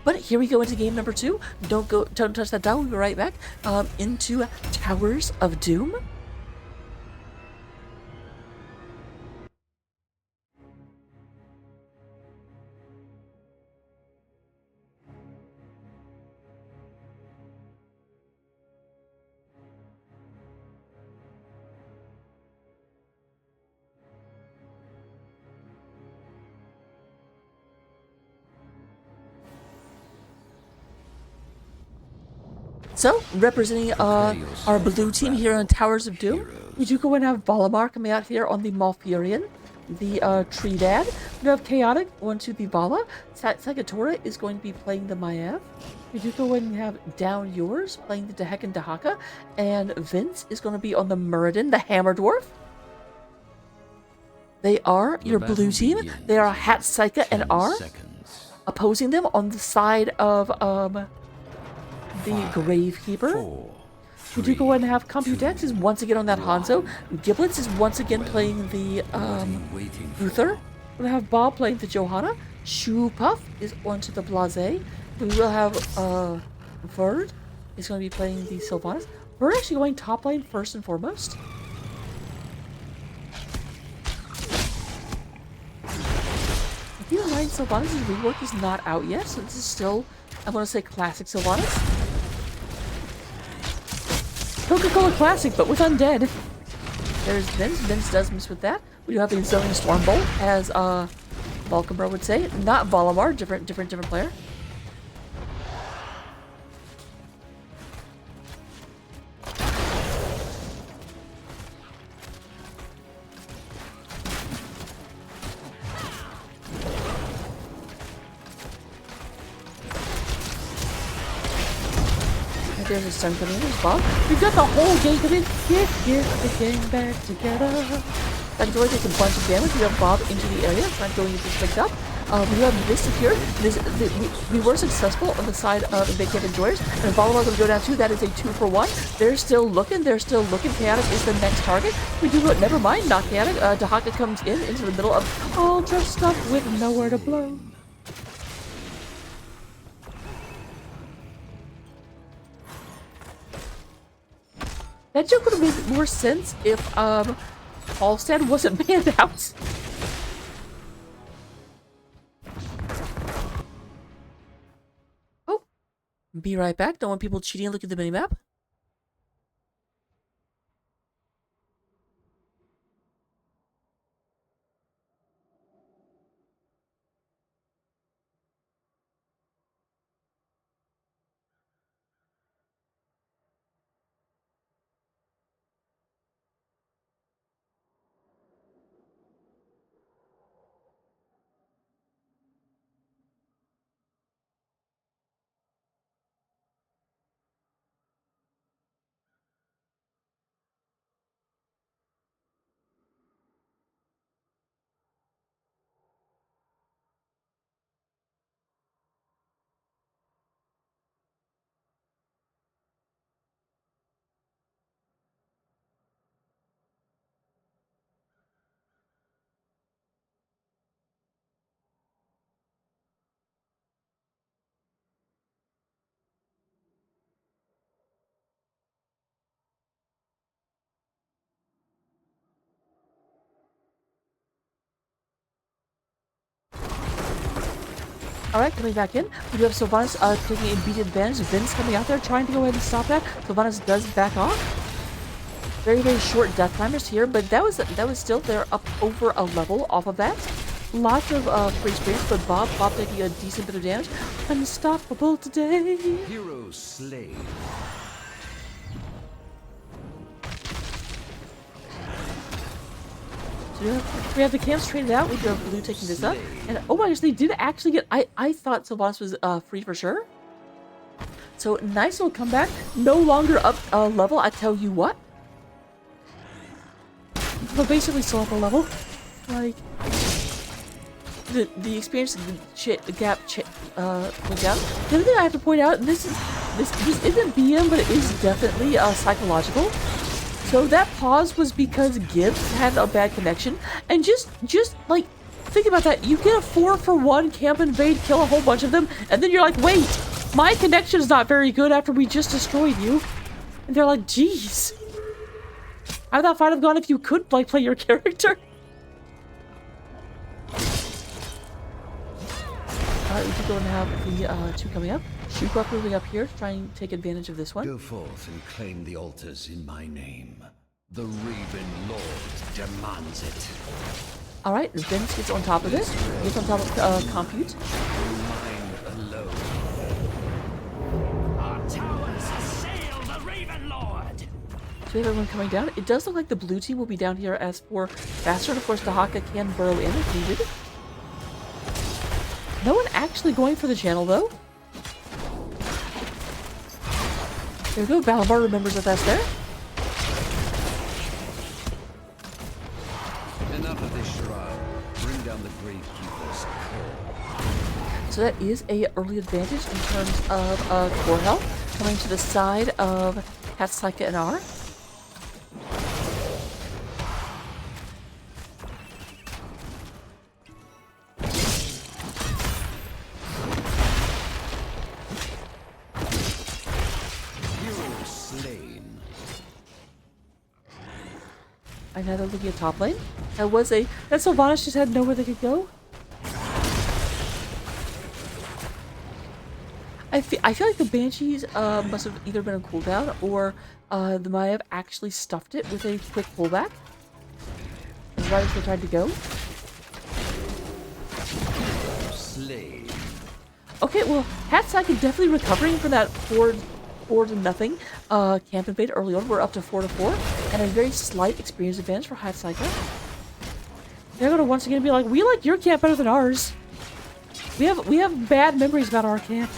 But here we go into game number 2. Don't touch that dial. We'll be right back into Towers of Doom. So, representing our blue team here on Towers of Doom, we do go and have Valamar coming out here on the Malfurion. the Tree Dad. We have Chaotic onto the Vala. Sakatora is going to be playing the Maiev. We do go ahead and have Down Yours playing the Dehek and Dahaka. And Vince is going to be on the Muradin, the Hammer Dwarf. They are your blue team. They are Hat Saika and R. Opposing them on the side of the Gravekeeper. We do go ahead and have Computex is once again on that Hanzo. Giblets is once again playing the Uther. We're going to have Bob playing the Johanna. Shoe Puff is onto the Blase. We will have Verd is going to be playing the Sylvanas. We're actually going top lane first and foremost. Keep in mind, Sylvanas' rework is not out yet, so this is still, I want to say, classic Sylvanas. Coca-Cola Classic, but with undead. There's Vince. Vince does miss with that. We do have the Zoning Stormbolt, as Valkenbro would say. Not Valamar, different player. There's a stun coming in, there's Bob. We've got the whole gang coming. Get the gang back together. Sakatora takes a bunch of damage. We have Bob into the area, trying to go and get this picked up. We have this here. We were successful on the side of Invade Camp Enjoyers, and Valamar will go down too. That is a 2-for-1. They're still looking. Chaotic is the next target. We do it. Never mind, not Chaotic. Dahaka comes into the middle of all dressed up with nowhere to blow. That joke would have made more sense if Halstead wasn't banned out. Oh, be right back. Don't want people cheating. Look at the minimap. Alright, coming back in. We do have Sylvanas taking immediate advantage. Vince coming out there trying to go ahead and stop that. Sylvanas does back off. Very, very short death timers here, but that was still, they're up over a level off of that. Lots of free experience, but Bob taking a decent bit of damage. Unstoppable today. Hero slain. So we have the camps traded out. We do have Blue taking this up. And oh my gosh, they did actually get... I thought Sylvanas was free for sure. So nice little comeback. No longer up level, I tell you what. But basically still up a level. Like... The experience gap went down. The other thing I have to point out, this isn't BM, but it is definitely psychological. So that pause was because Gibbs had a bad connection, and just like think about that. You get a 4-for-1 camp invade, kill a whole bunch of them, and then you're like, wait, my connection is not very good after we just destroyed you. And they're like, geez, how would that fight have gone if you could like play your character? We could go and have the two coming up. Shoot moving up here to try and take advantage of this one. Go forth and claim the altars in my name. The Raven Lord demands it. Alright, Vince gets on top of this. Gets on top of Compute. Mine alone. Our towers assail the Raven Lord. So we have everyone coming down. It does look like the blue team will be down here as for faster. And of course, Dahaka can burrow in if needed. No one actually going for the channel, though. There we go. Balabar remembers that that's there. Enough of this shroud. Bring down the Gravekeeper's core. So that is a early advantage in terms of core health coming to the side of Saika and R. I know they're looking at top lane. That Sylvanas just had nowhere they could go. I feel like the Banshees must have either been on cooldown or they might have actually stuffed it with a quick pullback. Right as they tried to go. Slay. Okay, well, Saika definitely recovering from that 4-0 camp invade early on. We're up to 4-4, and a very slight experience advantage for Saika. They're gonna once again be like, we like your camp better than ours. We have bad memories about our camp.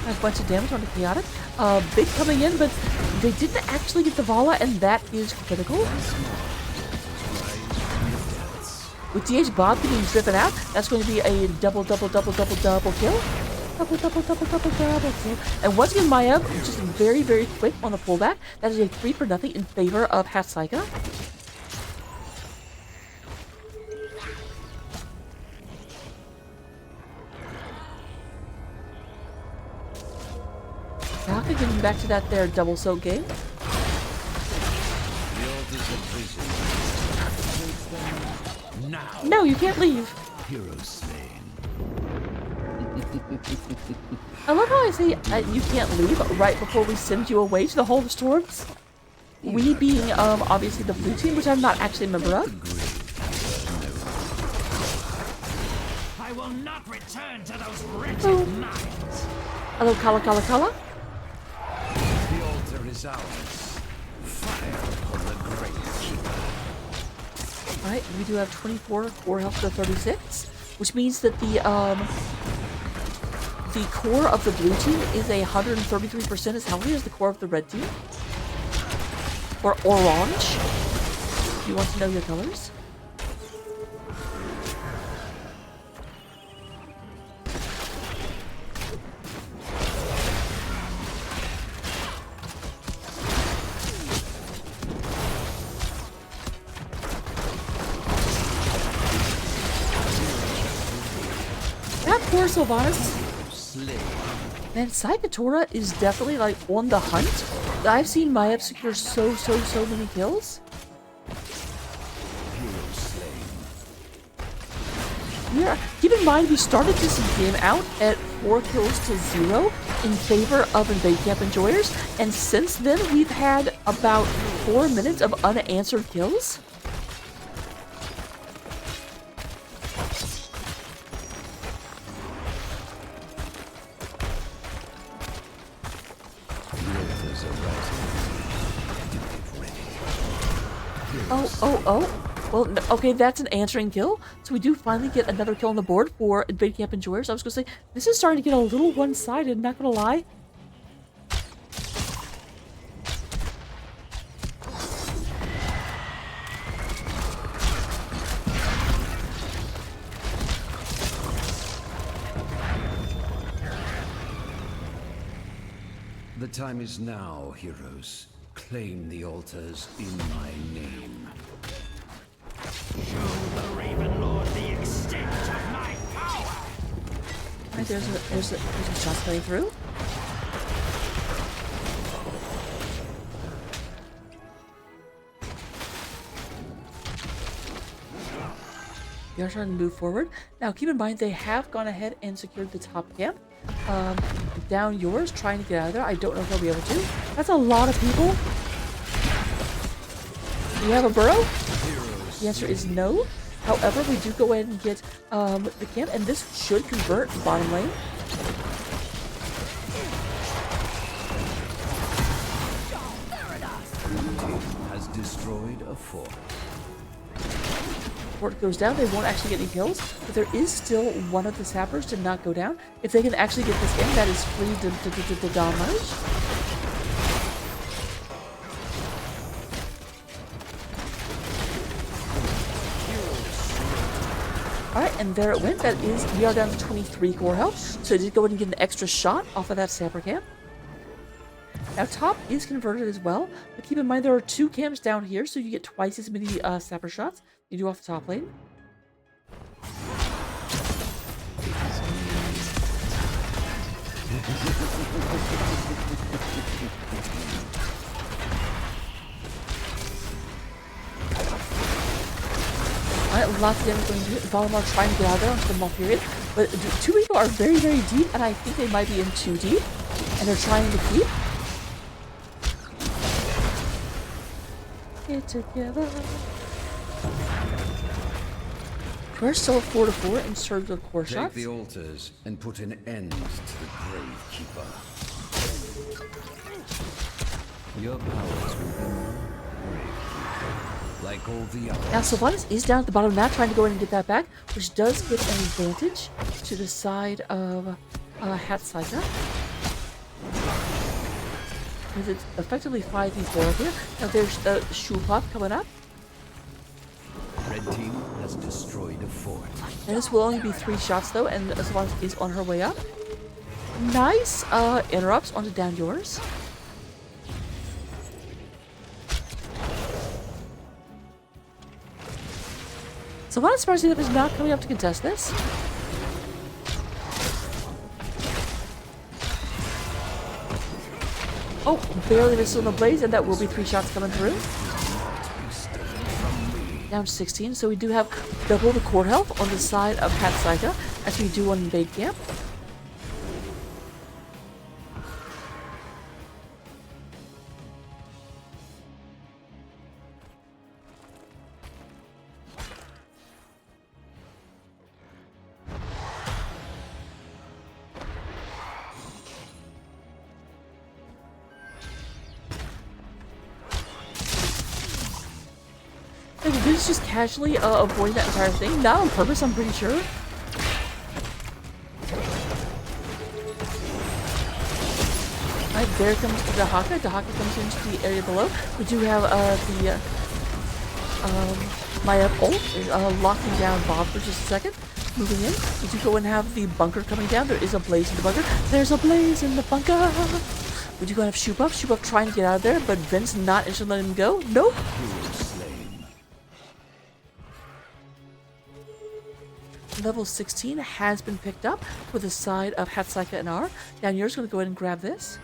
A bunch of damage on the chaotic. Big coming in, but they didn't actually get the Vala, and that is critical. With DH Bob getting driven out, that's going to be a double kill. Double kill. And once again, Maiev just very, very quick on the pullback. That is a 3-0 in favor of Saika. Saika getting back to that there double soak game. No, you can't leave. Hero slain. I love how I say you can't leave right before we send you away to the Hall of Storms. We being obviously the blue team, which I'm not actually a member of. I will not return to those wretched minds. Hello, Kala. The altar is ours. Fire on the Gravekeeper. Alright, we do have 24 core health to 36, which means that the core of the blue team is 133% as healthy as the core of the red team. Or orange, if you want to know your colors. That poor Sylvanas. Man, Saika is definitely like on the hunt. I've seen Maiev secure so many kills. Yeah, keep in mind we started this game out at 4 kills to 0 in favor of Invade Camp Enjoyers, and since then we've had about 4 minutes of unanswered kills. Oh. Well, okay, that's an answering kill. So we do finally get another kill on the board for Invade Camp Enjoyers. I was going to say, this is starting to get a little one-sided, not going to lie. The time is now, heroes. Claim the altars in my name. Show the Raven Lord the extent of my power. Alright, there's a shot coming through. We are trying to move forward. Now, keep in mind, they have gone ahead and secured the top camp. Down yours, trying to get out of there. I don't know if they'll be able to. That's a lot of people. Do you have a burrow? The answer is no. However, we do go ahead and get the camp, and this should convert bottom lane. destroyed a fort. Fort goes down, they won't actually get any kills, but there is still one of the sappers to not go down. If they can actually get this in, that is free to damage. Alright, and there it went. That is, we are down to 23 core health, so I did go ahead and get an extra shot off of that sapper camp. Now, top is converted as well, but keep in mind there are 2 camps down here, so you get twice as many sapper shots you do off the top lane. Alright, lots of damage going to it. Valimar trying to get out of there onto the Maul period, but the 2 people are very, very deep, and I think they might be in too deep, and they're trying to keep it together. We're still 4-4 in terms of core shots. Take the altars and put an end to the Gravekeeper. Your powers will be more Gravekeeper, like all the others. Now, Sylvanas is down at the bottom of the map trying to go in and get that back, which does give an advantage to the side of Saika. Because it's effectively 5v4 here. Now, there's a Shoe Pop coming up. Red team has destroyed a fort. And this will only be 3 shots though, and Sylvanas is on her way up. Nice interrupts onto down yours. Sylvanas surprisingly is not coming up to contest this. Oh, barely missed on the blaze, and that will be 3 shots coming through. Down to 16, so we do have double the core health on the side of Saika, as we do on Invade camp. This is just casually avoiding that entire thing. Not on purpose, I'm pretty sure. Alright, there comes the Dahaka. Dahaka comes into the area below. We do have the Maya ult is locking down Bob for just a second. Moving in. We do go and have the bunker coming down. There is a blaze in the bunker. There's a blaze in the bunker. We do go and have Shoop Up. Shoop Up trying to get out of there, but Vince not interested in letting him go. Nope. Level 16 has been picked up with the side of Saika and R. Down yours going to go ahead and grab this.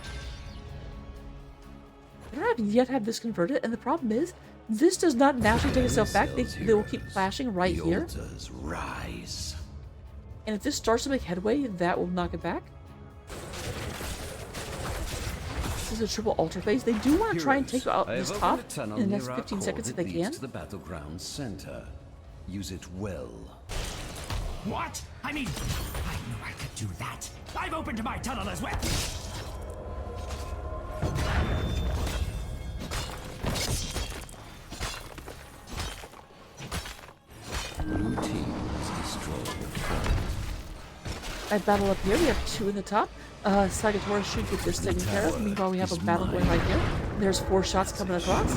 I don't have yet had this converted, and the problem is, this does not naturally take itself back. They will keep clashing right here. Rise. And if this starts to make headway, that will knock it back. This is a triple altar phase. They do want to try and take out this top in the next 15 seconds if they can. To the battleground center. Use it well. What? I mean, I knew I could do that. I've opened my tunnel as well. Blue team has destroyed the fort. I battle up here. We have 2 in the top. Sagittarius should get this taken care of. Meanwhile, we have a battle going right here. There's 4 shots coming across.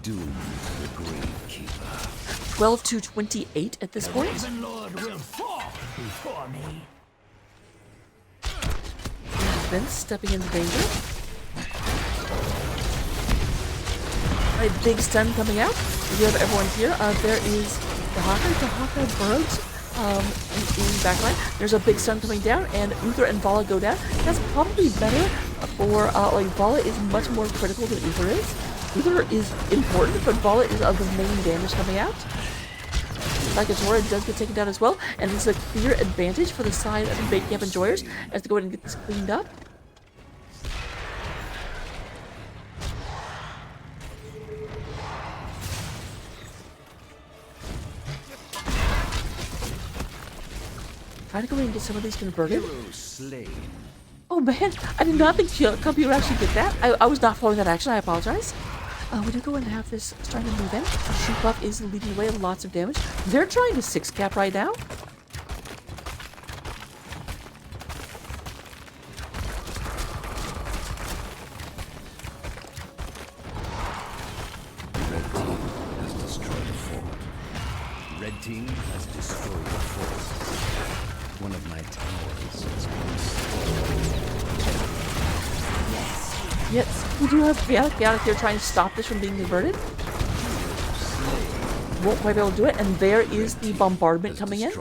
Doom the Gravekeeper. 12 to 28 at this point. Even Lord will fall before me. Vince stepping into danger. Alright, big stun coming out. We have everyone here. There is Dahaka. Dahaka burrows in backline. There's a big stun coming down, and Uther and Vala go down. That's probably better for, like, Vala is much more critical than Uther is. Uther is important, but Vala is of the main damage coming out. Saikatora does get taken down as well, and this is a clear advantage for the side of Invade Camp Enjoyers as they go ahead and get this cleaned up. Trying to go ahead and get some of these converted. Hero slain. Oh man, I did not think Cubby would actually get that. I was not following that action, I apologize. We do go and have this starting to move in. Shoot Buff is leading away, lots of damage. They're trying to 6-cap right now. Red team has destroyed the fort. One of my towers has been Yes, we do have Chaotic. Chaotic here trying to stop this from being converted. Won't quite be able to do it, and there is the bombardment coming in.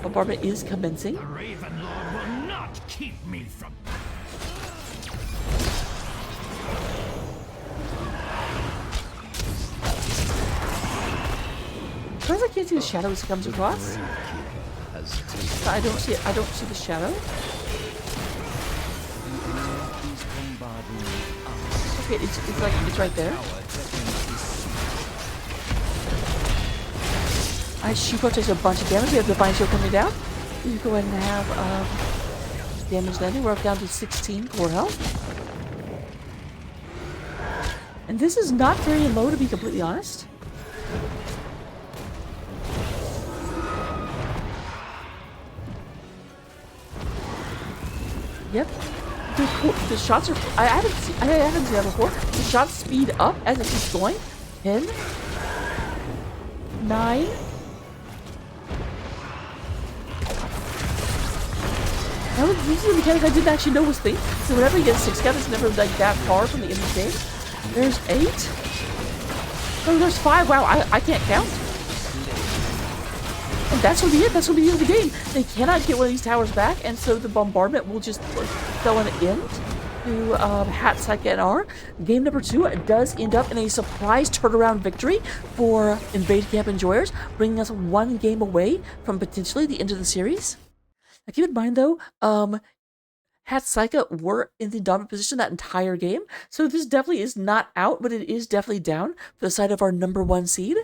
Bombardment is commencing. The Raven Lord will not keep me from... Sometimes I can't see the shadow as it comes across. I don't see it. I don't see the shadow. Okay, it's like it's right there. Shiko takes a bunch of damage. We have the Divine Shield coming down. You go ahead and have damage landing. We're up down to 16 core health. And this is not very low, to be completely honest. Yep. The shots are... I haven't seen that before. The shots speed up as it keeps going. 10. 9. This is a mechanic I didn't actually know was thing. So whenever you get 6-cap, it's never like that far from the end of the game. There's 8. Oh, there's 5. Wow, I can't count. And that's gonna be it. That's gonna be the end of the game. They cannot get one of these towers back, and so the bombardment will just spell an end to Hat, Saika, and R. Game number 2 does end up in a surprise turnaround victory for Invade Camp Enjoyers, bringing us 1 game away from potentially the end of the series. Now keep in mind though, Hat, Saika were in the dominant position that entire game, so this definitely is not out, but it is definitely down for the side of our number 1 seed.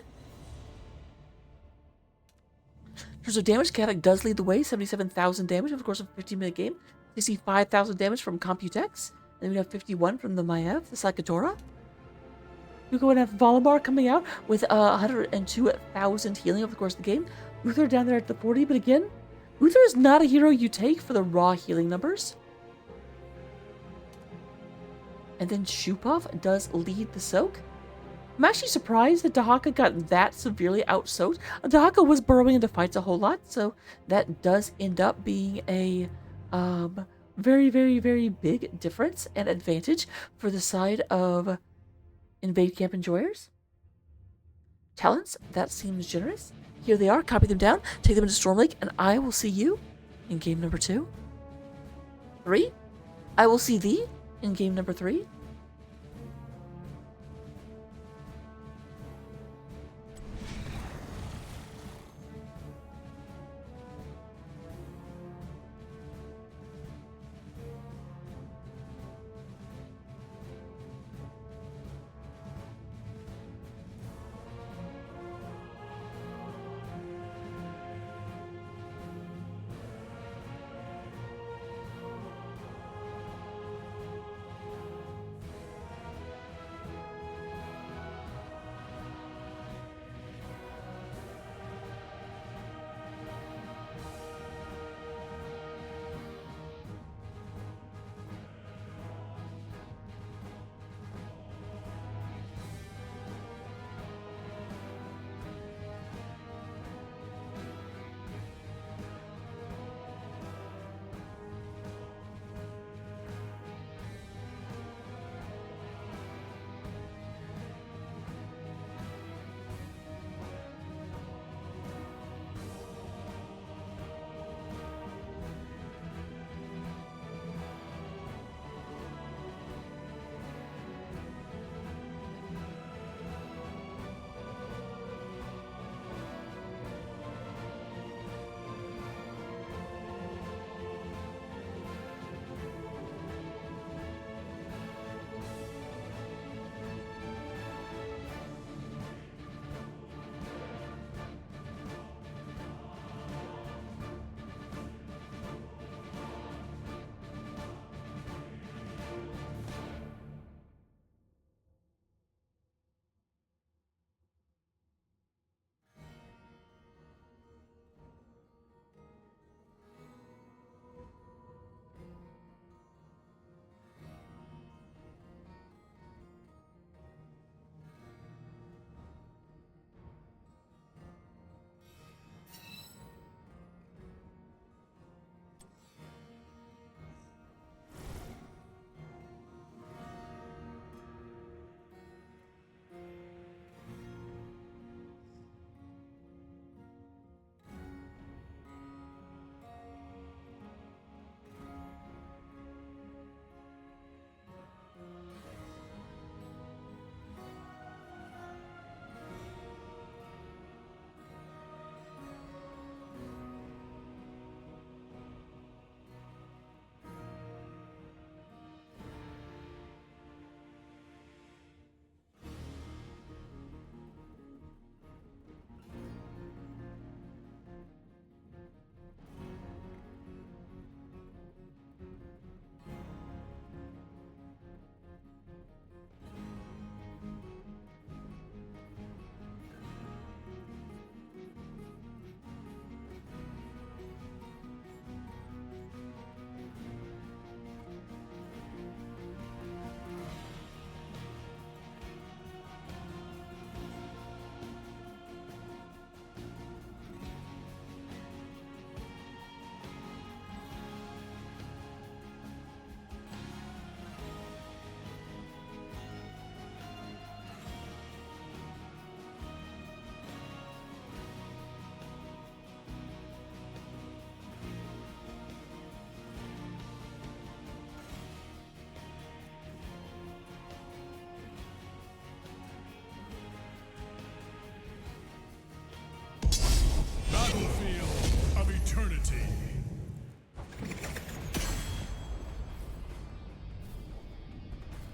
In terms of damage, Chaotic does lead the way, 77,000 damage over the course of a 15-minute game. 65,000 damage from Computex. And then we have 51 from the Maiev, the Saikatora. We go and have Valimar coming out with 102,000 healing over the course of the game. Uther down there at the 40, but again, Uther is not a hero you take for the raw healing numbers. And then Shupov does lead the soak. I'm actually surprised that Dahaka got that severely out-soaked. Dahaka was burrowing into fights a whole lot, so that does end up being a very, very, very big difference and advantage for the side of Invade Camp Enjoyers. Talents, that seems generous. Here they are, copy them down, take them into Storm Lake, and I will see you in game number 2. 3. I will see thee in game number 3.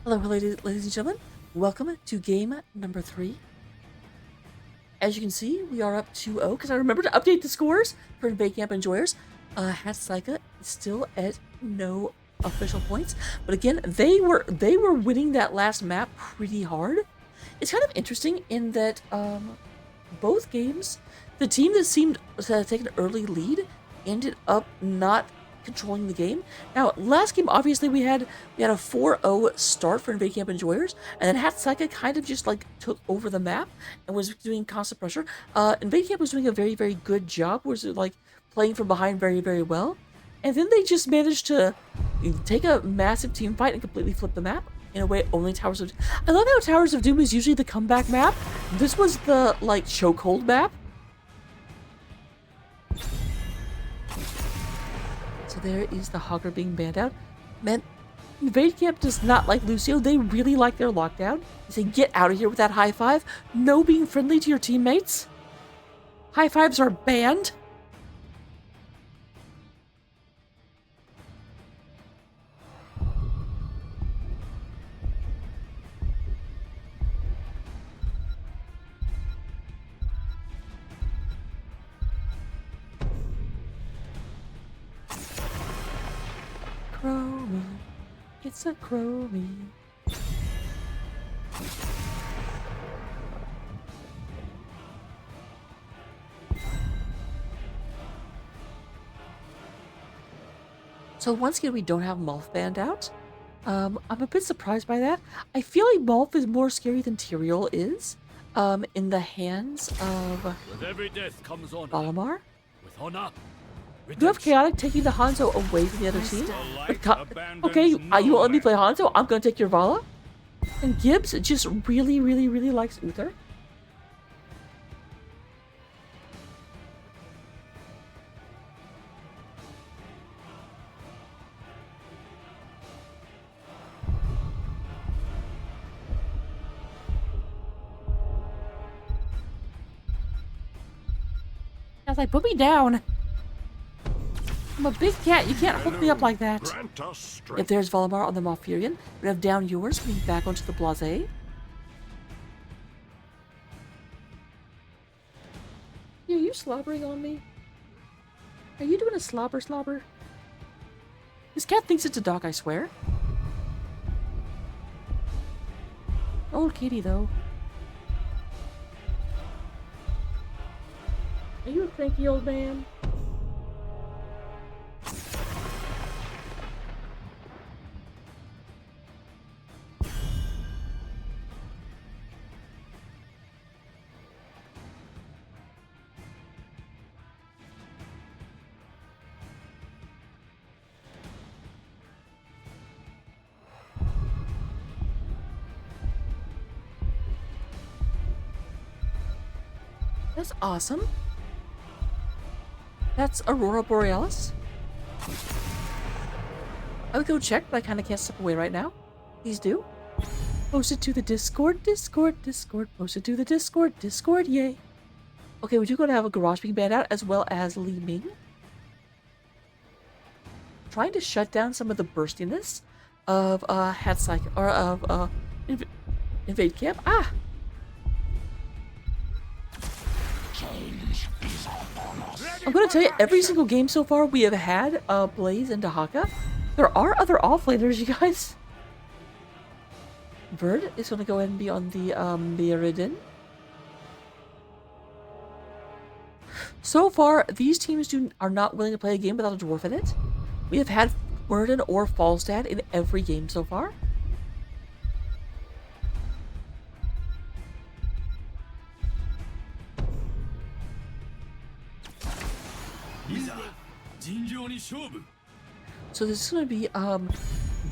Hello, ladies and gentlemen. Welcome to game number 3. As you can see, we are up 2-0 because I remember to update the scores for Invade Camp Enjoyers. Saika is still at no official points, but again, they were winning that last map pretty hard. It's kind of interesting in that both games, the team that seemed to take an early lead ended up not controlling the game. Now, last game, obviously, we had a 4-0 start for Invade Camp Enjoyers, and then Saika kind of just like took over the map and was doing constant pressure. Invade Camp was doing a very, very good job, was like playing from behind very, very well, and then they just managed to take a massive team fight and completely flip the map in a way only Towers of... I love how Towers of Doom is usually the comeback map. This was the like chokehold map. So there is the Hogger being banned out. Man, Invade Camp does not like Lucio. They really like their lockdown. They say, get out of here with that high five. No being friendly to your teammates. High fives are banned. Chromie, it's a Chromie. So once again, we don't have Molf banned out. I'm a bit surprised by that. I feel like Molf is more scary than Tyrael is, in the hands of With every death comes honor. Valimar. With honor. You have Chaotic taking the Hanzo away from the other team. Light abandons Okay, you no won't let me man. play Hanzo? I'm gonna take your Vala. And Gibbs just really, really, really likes Uther. I was like, put me down. I'm a big cat. You can't hook me up like that. Grant us strength. If there's Valimar on the Malfurion, we have down yours, coming back onto the Blase. Are you slobbering on me? Are you doing a slobber? This cat thinks it's a dog, I swear. Old kitty, though. Are you a cranky old man? That's awesome. That's Aurora Borealis. I would go check, but I kind of can't step away right now. Please do. Post it to the Discord. Post it to the Discord, yay. Okay, we do going to have a Garage being banned out, as well as Li Ming. Trying to shut down some of the burstiness of Saika, or of Invade Camp. Ah! I'm gonna tell you, every single game so far we have had Blaze and Dahaka. There are other offlaners, you guys. Bird is gonna go ahead and be on the Iridan. So far, these teams are not willing to play a game without a dwarf in it. We have had Burden or Falstad in every game so far. So this is going to be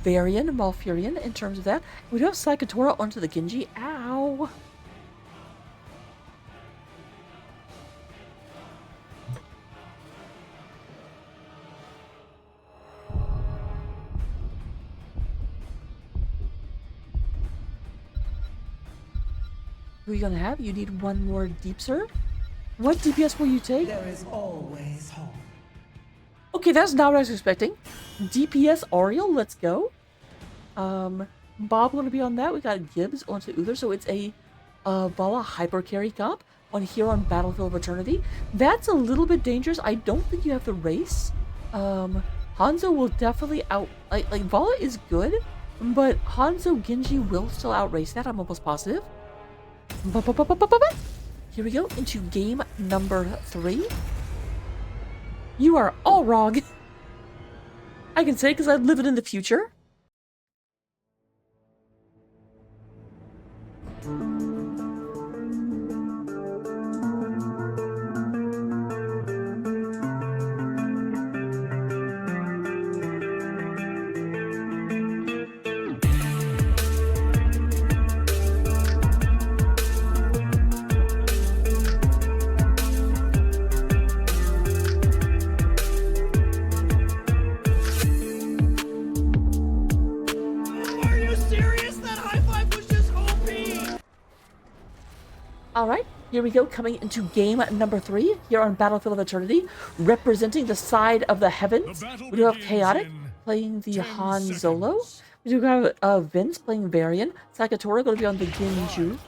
Varian and Malfurion in terms of that. We do have Saikatora onto the Genji. Ow! Who are you gonna have? You need one more Deep Surge? What DPS will you take? There is always hope. Okay, that's not what I was expecting. DPS Ariel, let's go. Bob going to be on that. We got Gibbs onto Uther, so it's a Vala hyper carry comp on here on Battlefield of Eternity. That's a little bit dangerous. I don't think you have the race. Hanzo will definitely like Vala is good, but Hanzo Genji will still outrace that. I'm almost positive. Here we go into game number 3. You are all wrong. I can say because I live it in the future. Alright, here we go, coming into game number 3 here on Battlefield of Eternity, representing the side of the heavens. We do have Chaotic playing the Han Zolo. We do have Vince playing Varian. Sakatora going to be on the Ginju.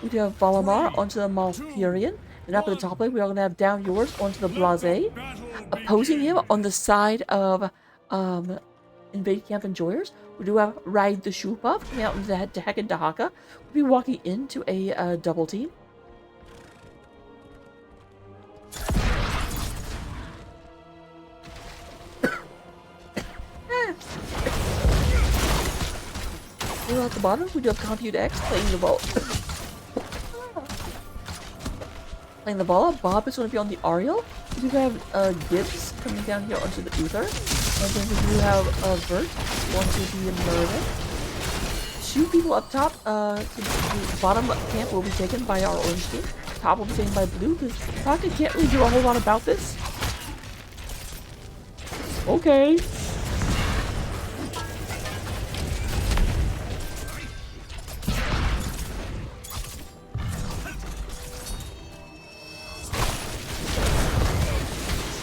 We do have Valamar onto the Malfurion. And up at the top lane, we are going to have Down Yours onto the Blase. Opposing him on the side of Invade Camp Enjoyers, we do have Ride the Shoe Buff coming out into Dehak and Dahaka. We'll be walking into a double team. At the bottom, we do have Compute X playing the ball. Playing the ball. Bob is going to be on the Ariel. We do have Gibbs coming down here onto the Uther. And then we do have Vert onto the Merlin. 2 people up top. The bottom camp will be taken by our orange team. Top will be taken by blue, because Taka can't really do a whole lot about this. Okay.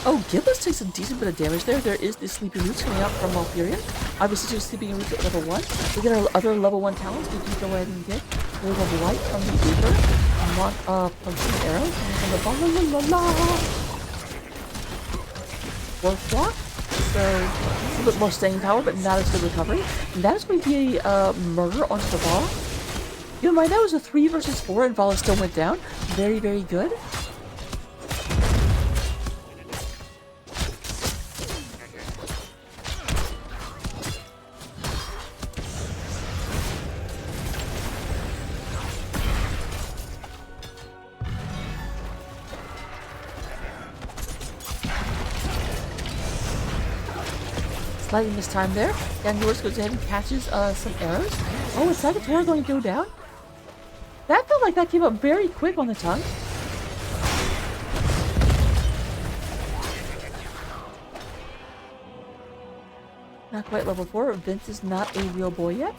Oh, Gibbous takes a decent bit of damage there. There is the Sleeping Roots coming out from Malfurion. Obviously, just Sleeping Roots at level 1. We get our other level 1 talents. We can go ahead and get Wave of Light from the Reaper. Punching Arrow from the ball. Worth block. So, a little bit more staying power, but not as good recovery. And that is going to be a murder onto the Vala. You know, mind, that was a 3 versus 4, and Vala still went down. Very, very good. Slightly missed time there. Dan Yours goes ahead and catches some arrows. Oh, is Sakatora going to go down? That felt like that came up very quick on the tongue. Not quite level 4. Vince is not a real boy yet.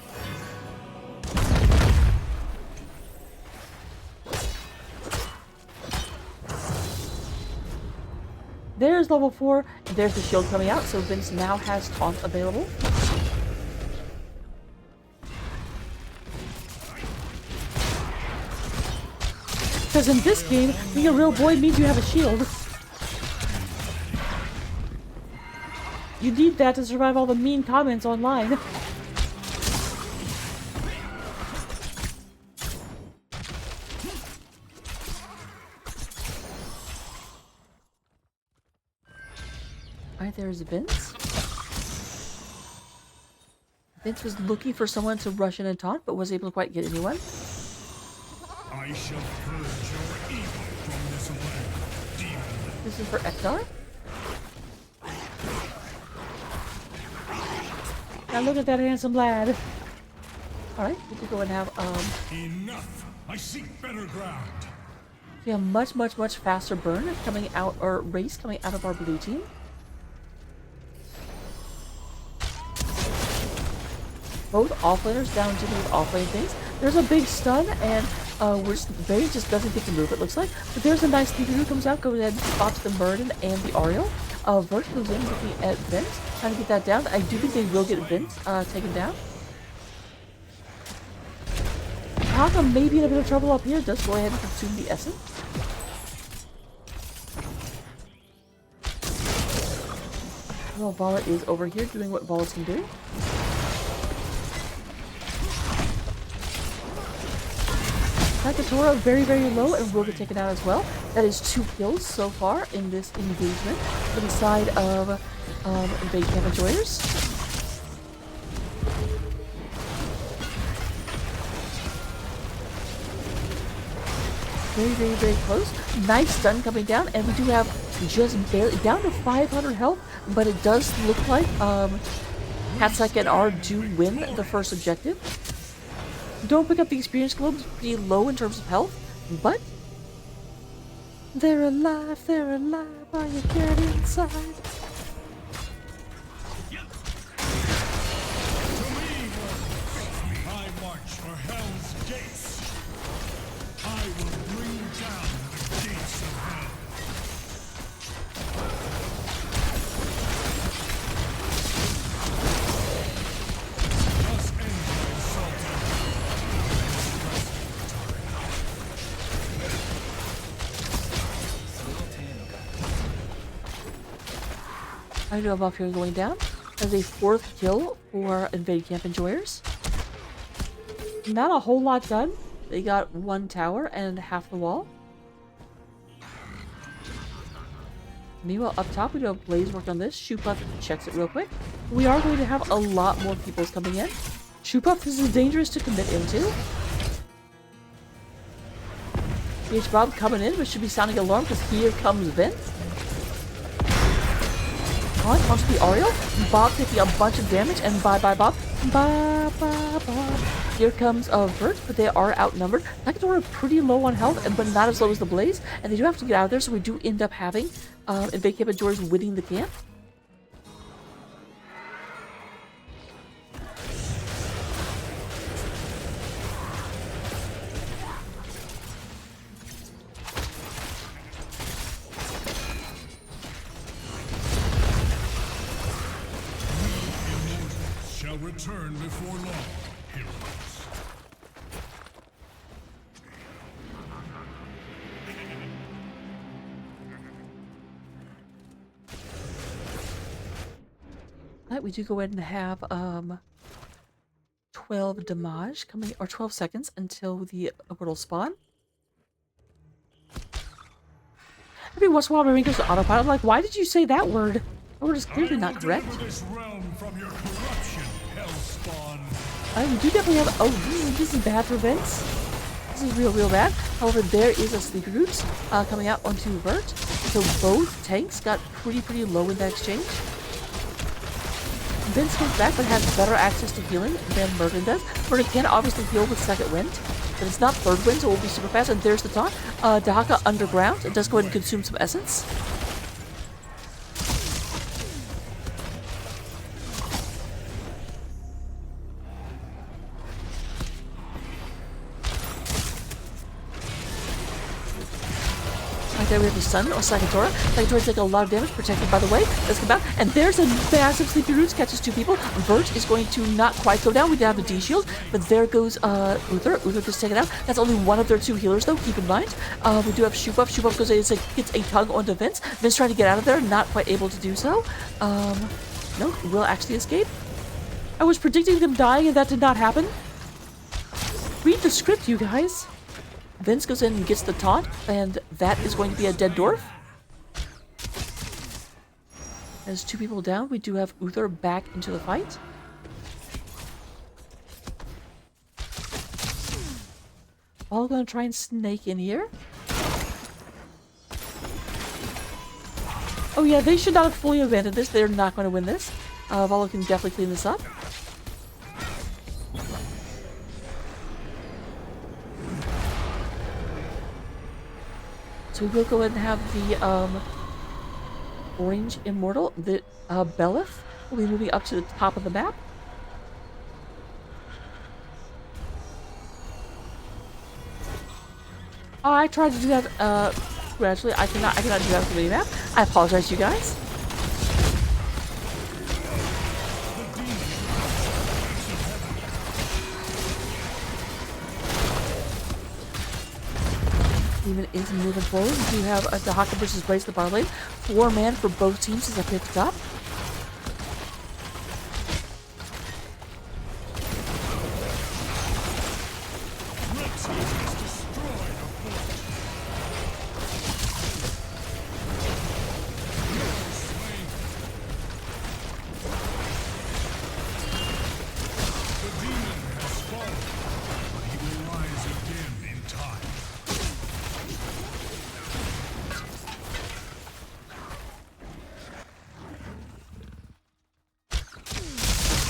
There's level 4, and there's the shield coming out, so Vince now has taunt available. Because in this game, being a real boy means you have a shield. You need that to survive all the mean comments online. Alright, there's Vince. Vince was looking for someone to rush in and taunt, but wasn't able to quite get anyone. I shall purge your evil from this land, demon. This is for Ektar. Now look at that handsome lad. Alright, we can go and have, Enough! I seek better ground. we have much faster burn coming out, or race coming out of our blue team. Both offlaners down to these offlane things. There's a big stun, and Barry just doesn't get to move, it looks like. But there's a nice Sleepy who comes out, goes ahead and spots the Murden and the Ariel. Vert goes in looking at Vince, trying to get that down. I do think they will get Vince taken down. Dahaka may be in a bit of trouble up here. Does go ahead and consume the essence. Well, Vala is over here doing what Vala's can do. Sakatora very, very low and will get taken out as well. That is 2 kills so far in this engagement for the side of Invade Camp Enjoyers. Very, very, very close. Nice stun coming down, and we do have just barely down to 500 health, but it does look like Saika and R do win the first objective. Don't pick up the experience globes, pretty low in terms of health, but they're alive, are you getting inside? I march for Hell's gates. I will bring down the gates of hell. Thus ends the assault. I know I'm up here going down. As a 4th kill for Invade Camp Enjoyers. Not a whole lot done. They got 1 tower and half the wall. Meanwhile, up top, we do have Blaze work on this. Shoepuff checks it real quick. We are going to have a lot more peoples coming in. Shoepuff, this is dangerous to commit into. PH Bob coming in, but should be sounding alarm because here comes Vince. Onto the Ariel. Bob taking a bunch of damage, and bye-bye Bob. Bye-bye Bob. Here comes Vert, but they are outnumbered. Sakatora pretty low on health, but not as low as the Blaze, and they do have to get out of there, so we do end up having Invade Camp Enjoyers winning the camp. Return before long, heroes. Alright, we do go ahead and have 12 damage coming, or 12 seconds until the orbital spawn. Every once in a while, my brain goes to autopilot. I'm like, why did you say that word? That word is clearly not correct. This realm from your corruption, Hellspawn. We do definitely have. Oh, this is bad for Vince. This is real, real bad. However, there is a Sleepy Roots coming out onto Vert. So both tanks got pretty low in that exchange. Vince comes back but has better access to healing than Merton does. Merton can obviously heal with second wind, but it's not third wind, so it will be super fast. And there's the taunt. Dahaka underground. It does go ahead and consume some essence. There we have the Sun on Sakatora. Sakatora taking a lot of damage, protected by the way. Let's come out. And there's a massive Sleepy Roots, catches 2 people. Vert is going to not quite go down. We do have the D shield, but there goes Uther. Uther gets taken out. That's only one of their 2 healers though, keep in mind. We do have Shoop Up. Shoop Up goes in, gets a tug onto Vince. Vince trying to get out of there, not quite able to do so. No, will actually escape. I was predicting them dying and that did not happen. Read the script, you guys. Vince goes in and gets the taunt, and that is going to be a dead dwarf. There's 2 people down. We do have Uther back into the fight. All gonna try and snake in here. Oh yeah, they should not have fully abandoned this. They're not going to win this. Valo can definitely clean this up. So we will go ahead and have the orange immortal, the Belith, will be moving up to the top of the map. I tried to do that gradually. I cannot do that with the mini map. I apologize, you guys. Demon is moving forward. We do have the Haka versus Blaze the bar lane. 4-man for both teams is up here at the top.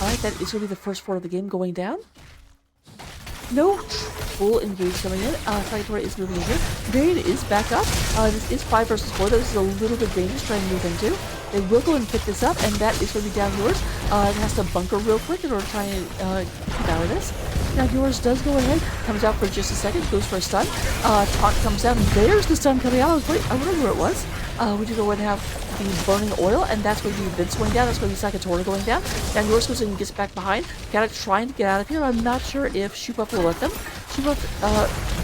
Alright, that is going to be the first fort of the game going down. No full engage coming in. Saika is moving in here. Invade is back up. This is 5 versus 4. This is a little bit dangerous trying to move into. They will go and pick this up, and that is going to be down yours. It has to bunker real quick in order to try and keep out of this. Now yours does go ahead, comes out for just a second, goes for a stun. Taunt comes down, and there's the stun coming out. I wonder where it was. We do go ahead and have the burning oil, and that's going to be Vince going down. That's going to be Saika going down. Now yours goes in and gets back behind. Gotta trying to get out of here. I'm not sure if Shoop-Up will let them. Shoop-Up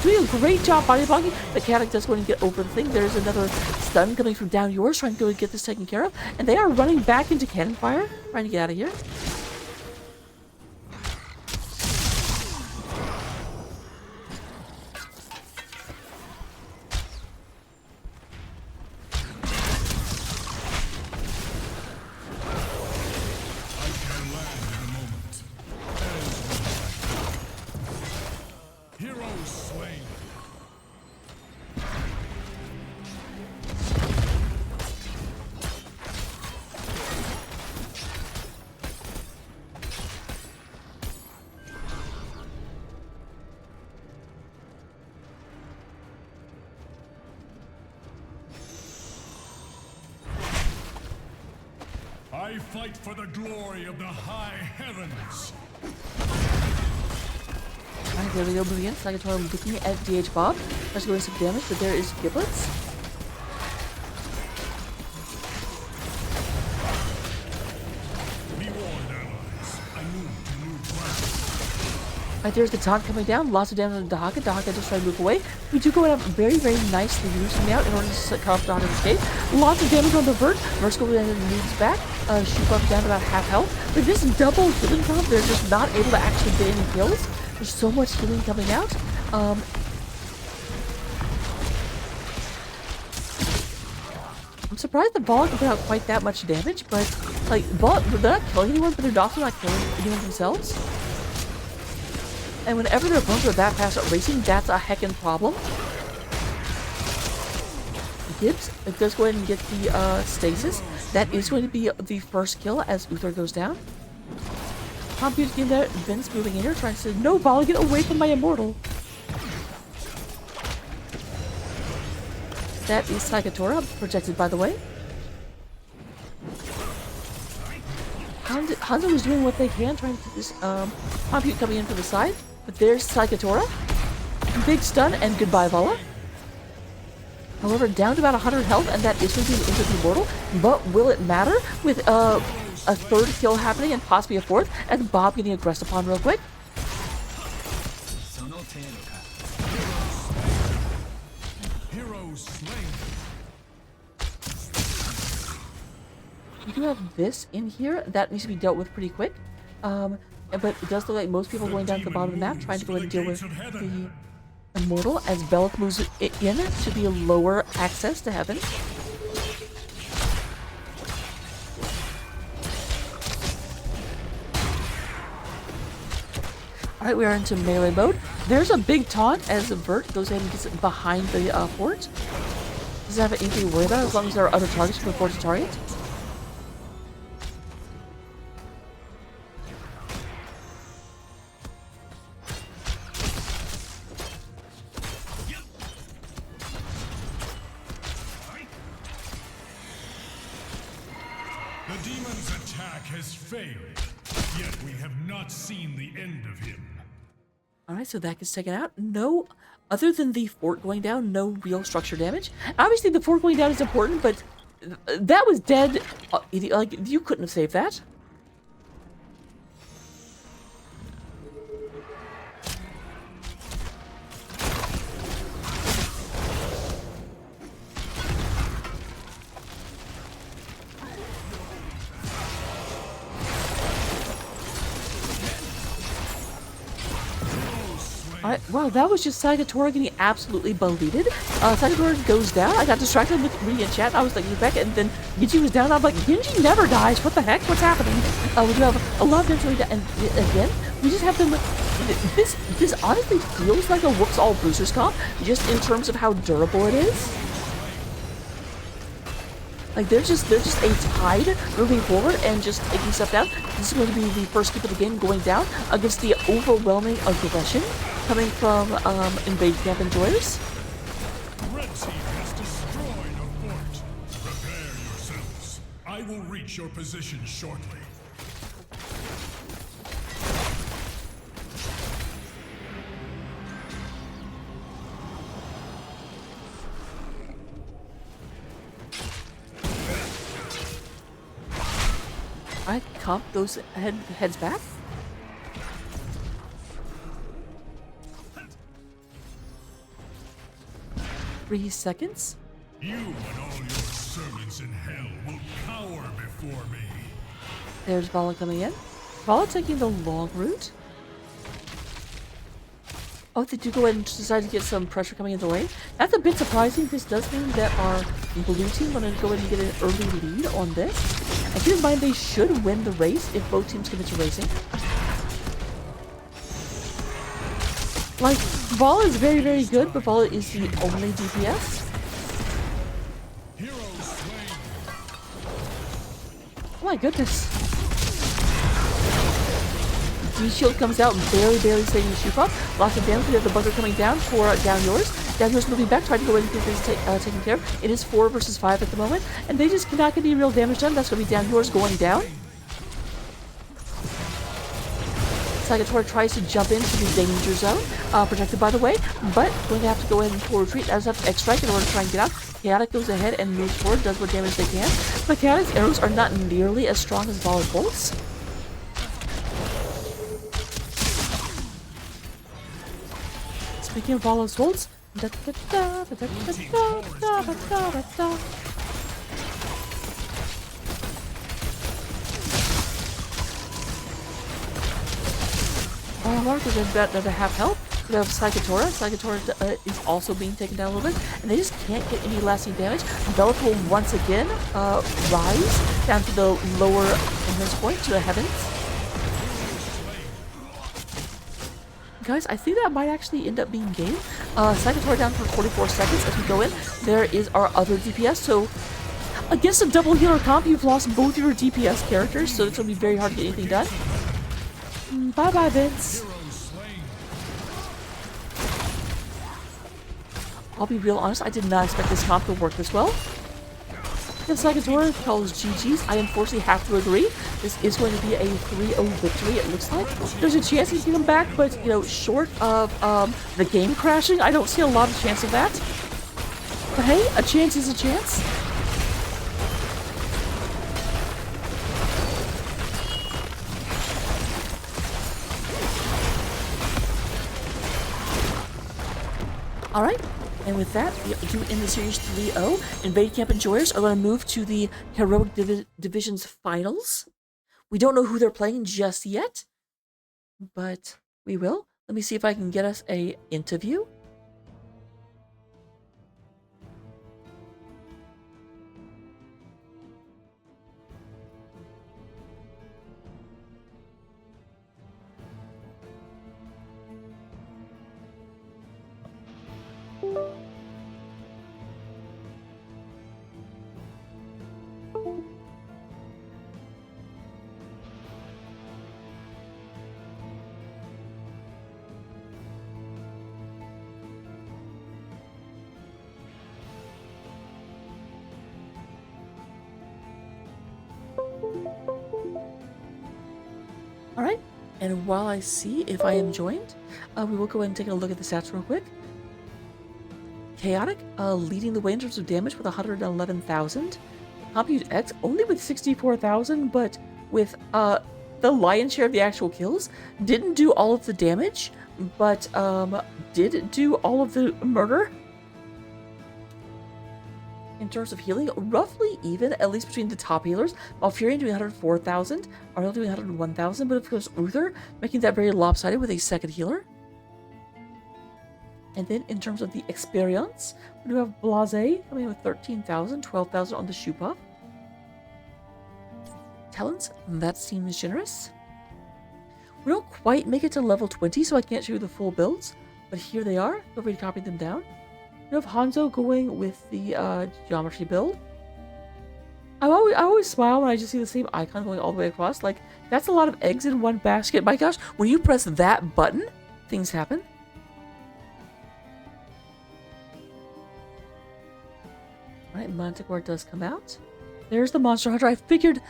doing a great job body blocking. The Kadak does going to get over the thing. There's another stun coming from down yours, trying to go and get this taken care of. And they are running back into cannon fire, trying to get out of here. I fight for the glory of the high heavens. Alright, there we go, moving in. Saika looking at DH Bob. Tries to go in some damage, but there is Giblets. Be warned, allies. I need to move fast. Alright, there's the taunt coming down. Lots of damage on Dahaka. Dahaka just trying to move away. We do go and have very, very nicely using out in order to cut off Dahaka's escape. Lots of damage on the Vert. Vert's going ahead and moves back. Shoot up down to about half health. But this double healing comp, they're just not able to actually get any kills. There's so much healing coming out. I'm surprised the Ball can put out quite that much damage, but like Ball, they're not killing anyone, but they're also not killing anyone themselves. And whenever their opponents are that fast at racing, that's a heckin' problem. Gibbs does go ahead and get the stasis. That is going to be the first kill as Uther goes down. Computer's getting there. Vince moving in here, trying to say, no, Ball, get away from my immortal. That is Saika projected, by the way. Hanzo was doing what they can, trying to keep this Compute coming in from the side. But there's Saika. Big stun, and goodbye, Vala. However, down to about 100 health, and that is going to be into the immortal. But will it matter with a third kill happening and possibly a fourth, and Bob getting aggressed upon real quick? Heroes slain. We do have this in here that needs to be dealt with pretty quick. But it does look like most people are going down to the bottom of the map, trying to go ahead and deal with the immortal as Belloc moves in to be a lower access to heaven. Alright, we are into melee mode. There's a big taunt as the Vert goes ahead and gets behind the fort. Doesn't have anything to worry about as long as there are other targets for the fort to target. The demon's attack has failed, yet we have not seen the end of him. Alright, so that gets taken out. No, other than the fort going down, no real structure damage. Obviously, the fort going down is important, but that was dead. Like, you couldn't have saved that. Alright, wow, that was just Saika getting absolutely bullied. Saika goes down. I got distracted with reading a chat. I was like, you're back, and then Genji was down. I'm like, Genji never dies. What the heck? What's happening? We do have a lot of damage down. And again, we just have them. This honestly feels like a whoops all boosters comp, just in terms of how durable it is. Like they're just a tide moving forward and just taking stuff down. This is going to be the first keep of the game going down against the overwhelming aggression coming from Invade Camp Enjoyers. Red team has destroyed a fort. Prepare yourselves. I will reach your position shortly. I comp those heads back. Three seconds. You and all your servants in hell will cower before me. There's Vala coming in. Vala taking the long route. Oh, they do go ahead and decide to get some pressure coming into lane. That's a bit surprising. This does mean that our blue team want to go ahead and get an early lead on this. And keep in mind, they should win the race if both teams commit to racing. Like, Vala is very, very good, but Vala is the only DPS. Oh my goodness. D-Shield comes out, barely saving the shoot off. Lots of damage. We have the bugger coming down for Down Yours. Down Yours moving back, trying to go in and get things taken care of. It is 4 versus 5 at the moment, and they just cannot get any real damage done. That's going to be Down Yours going down. Saika tries to jump into the danger zone, protected by the way, but going to have to go ahead and pull retreat. Does have to X-Strike in order to try and get out. Chaotic goes ahead and moves forward, does what damage they can. But Chaotic's arrows are not nearly as strong as Vala's bolts. Speaking of Vala's bolts, Mark is about another half health. We have Saika. Saika is also being taken down a little bit, and they just can't get any lasting damage. Bellet will once again rise down to the lower entrance point, to the heavens. Guys, I think that might actually end up being game. Saika down for 44 seconds as we go in. There is our other DPS, so against a double healer comp, you've lost both your DPS characters, so it's going to be very hard to get anything done. Bye-bye, Vince. I'll be real honest, I did not expect this comp to work this well. If Saika calls GG's, I unfortunately have to agree. This is going to be a 3-0 victory, it looks like. There's a chance he can come back, but, you know, short of the game crashing, I don't see a lot of chance of that. But hey, a chance is a chance. Alright. And with that, we do end the series 3-0. Invade Camp Enjoyers are going to move to the Heroic Division's finals. We don't know who they're playing just yet, but we will. Let me see if I can get us a interview. Alright, and while I see if I am joined, we will go ahead and take a look at the stats real quick. Chaotic, leading the way in terms of damage with 111,000. Compute X only with 64,000, but with the lion's share of the actual kills. Didn't do all of the damage, but did do all of the murder. In terms of healing, roughly even, at least between the top healers. Valfurion doing 104,000, Ariel doing 101,000, but of course Uther making that very lopsided with a second healer. And then in terms of the experience, we do have Blase coming in with 13,000, 12,000 on the shoe puff. Talents, that seems generous. We don't quite make it to level 20, so I can't show you the full builds, but here they are. Feel free to copy them down. We have Hanzo going with the geometry build. I always smile when I just see the same icon going all the way across. Like, that's a lot of eggs in one basket. My gosh, when you press that button, things happen. Alright, Manticore does come out. There's the Monster Hunter. I figured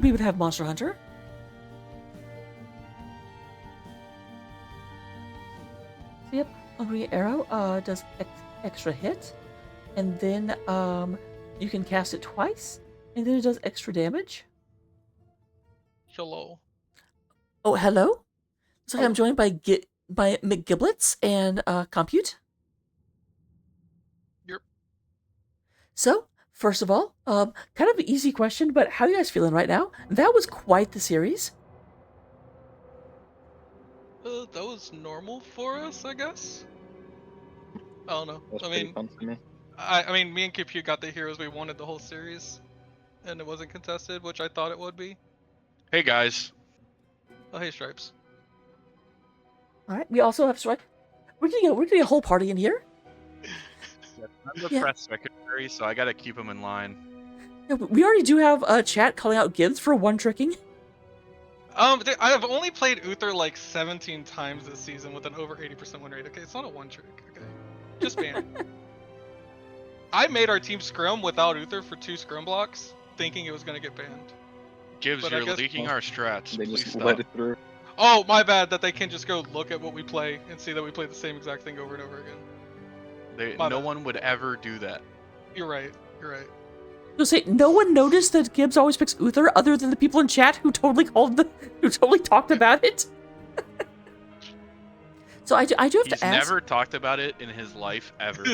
we would have Monster Hunter. So yep, Hungry Arrow does extra hit. And then you can cast it twice. And then it does extra damage. Hello. Oh, hello? Looks like I'm joined by McGiblets and Compute. Yep. So, first of all, kind of an easy question, but how are you guys feeling right now? That was quite the series. That was normal for us, I guess. I don't know. That was pretty fun for me. I mean, me and Compute got the heroes we wanted the whole series, and it wasn't contested, which I thought it would be. Hey guys. Oh, hey Stripes. All right, we also have Strike. We're getting a whole party in here. I'm the press secretary, so I gotta keep them in line. Yeah, we already do have a chat calling out Gibbs for one tricking. I have only played Uther like 17 times this season with an over 80% win rate. Okay, it's not a one trick. Okay, just ban. I made our team scrum without Uther for 2 scrum blocks, thinking it was gonna get banned. Gibbs, But you're leaking our strats. They Please just stop. let it through. Oh, my bad. That they can just go look at what we play and see that we play the same exact thing over and over again. No one would ever do that. You're right. You're right. You'll say no one noticed that Gibbs always picks Uther, other than the people in chat who totally talked about it. So I do have He's to ask. never talked about it in his life ever.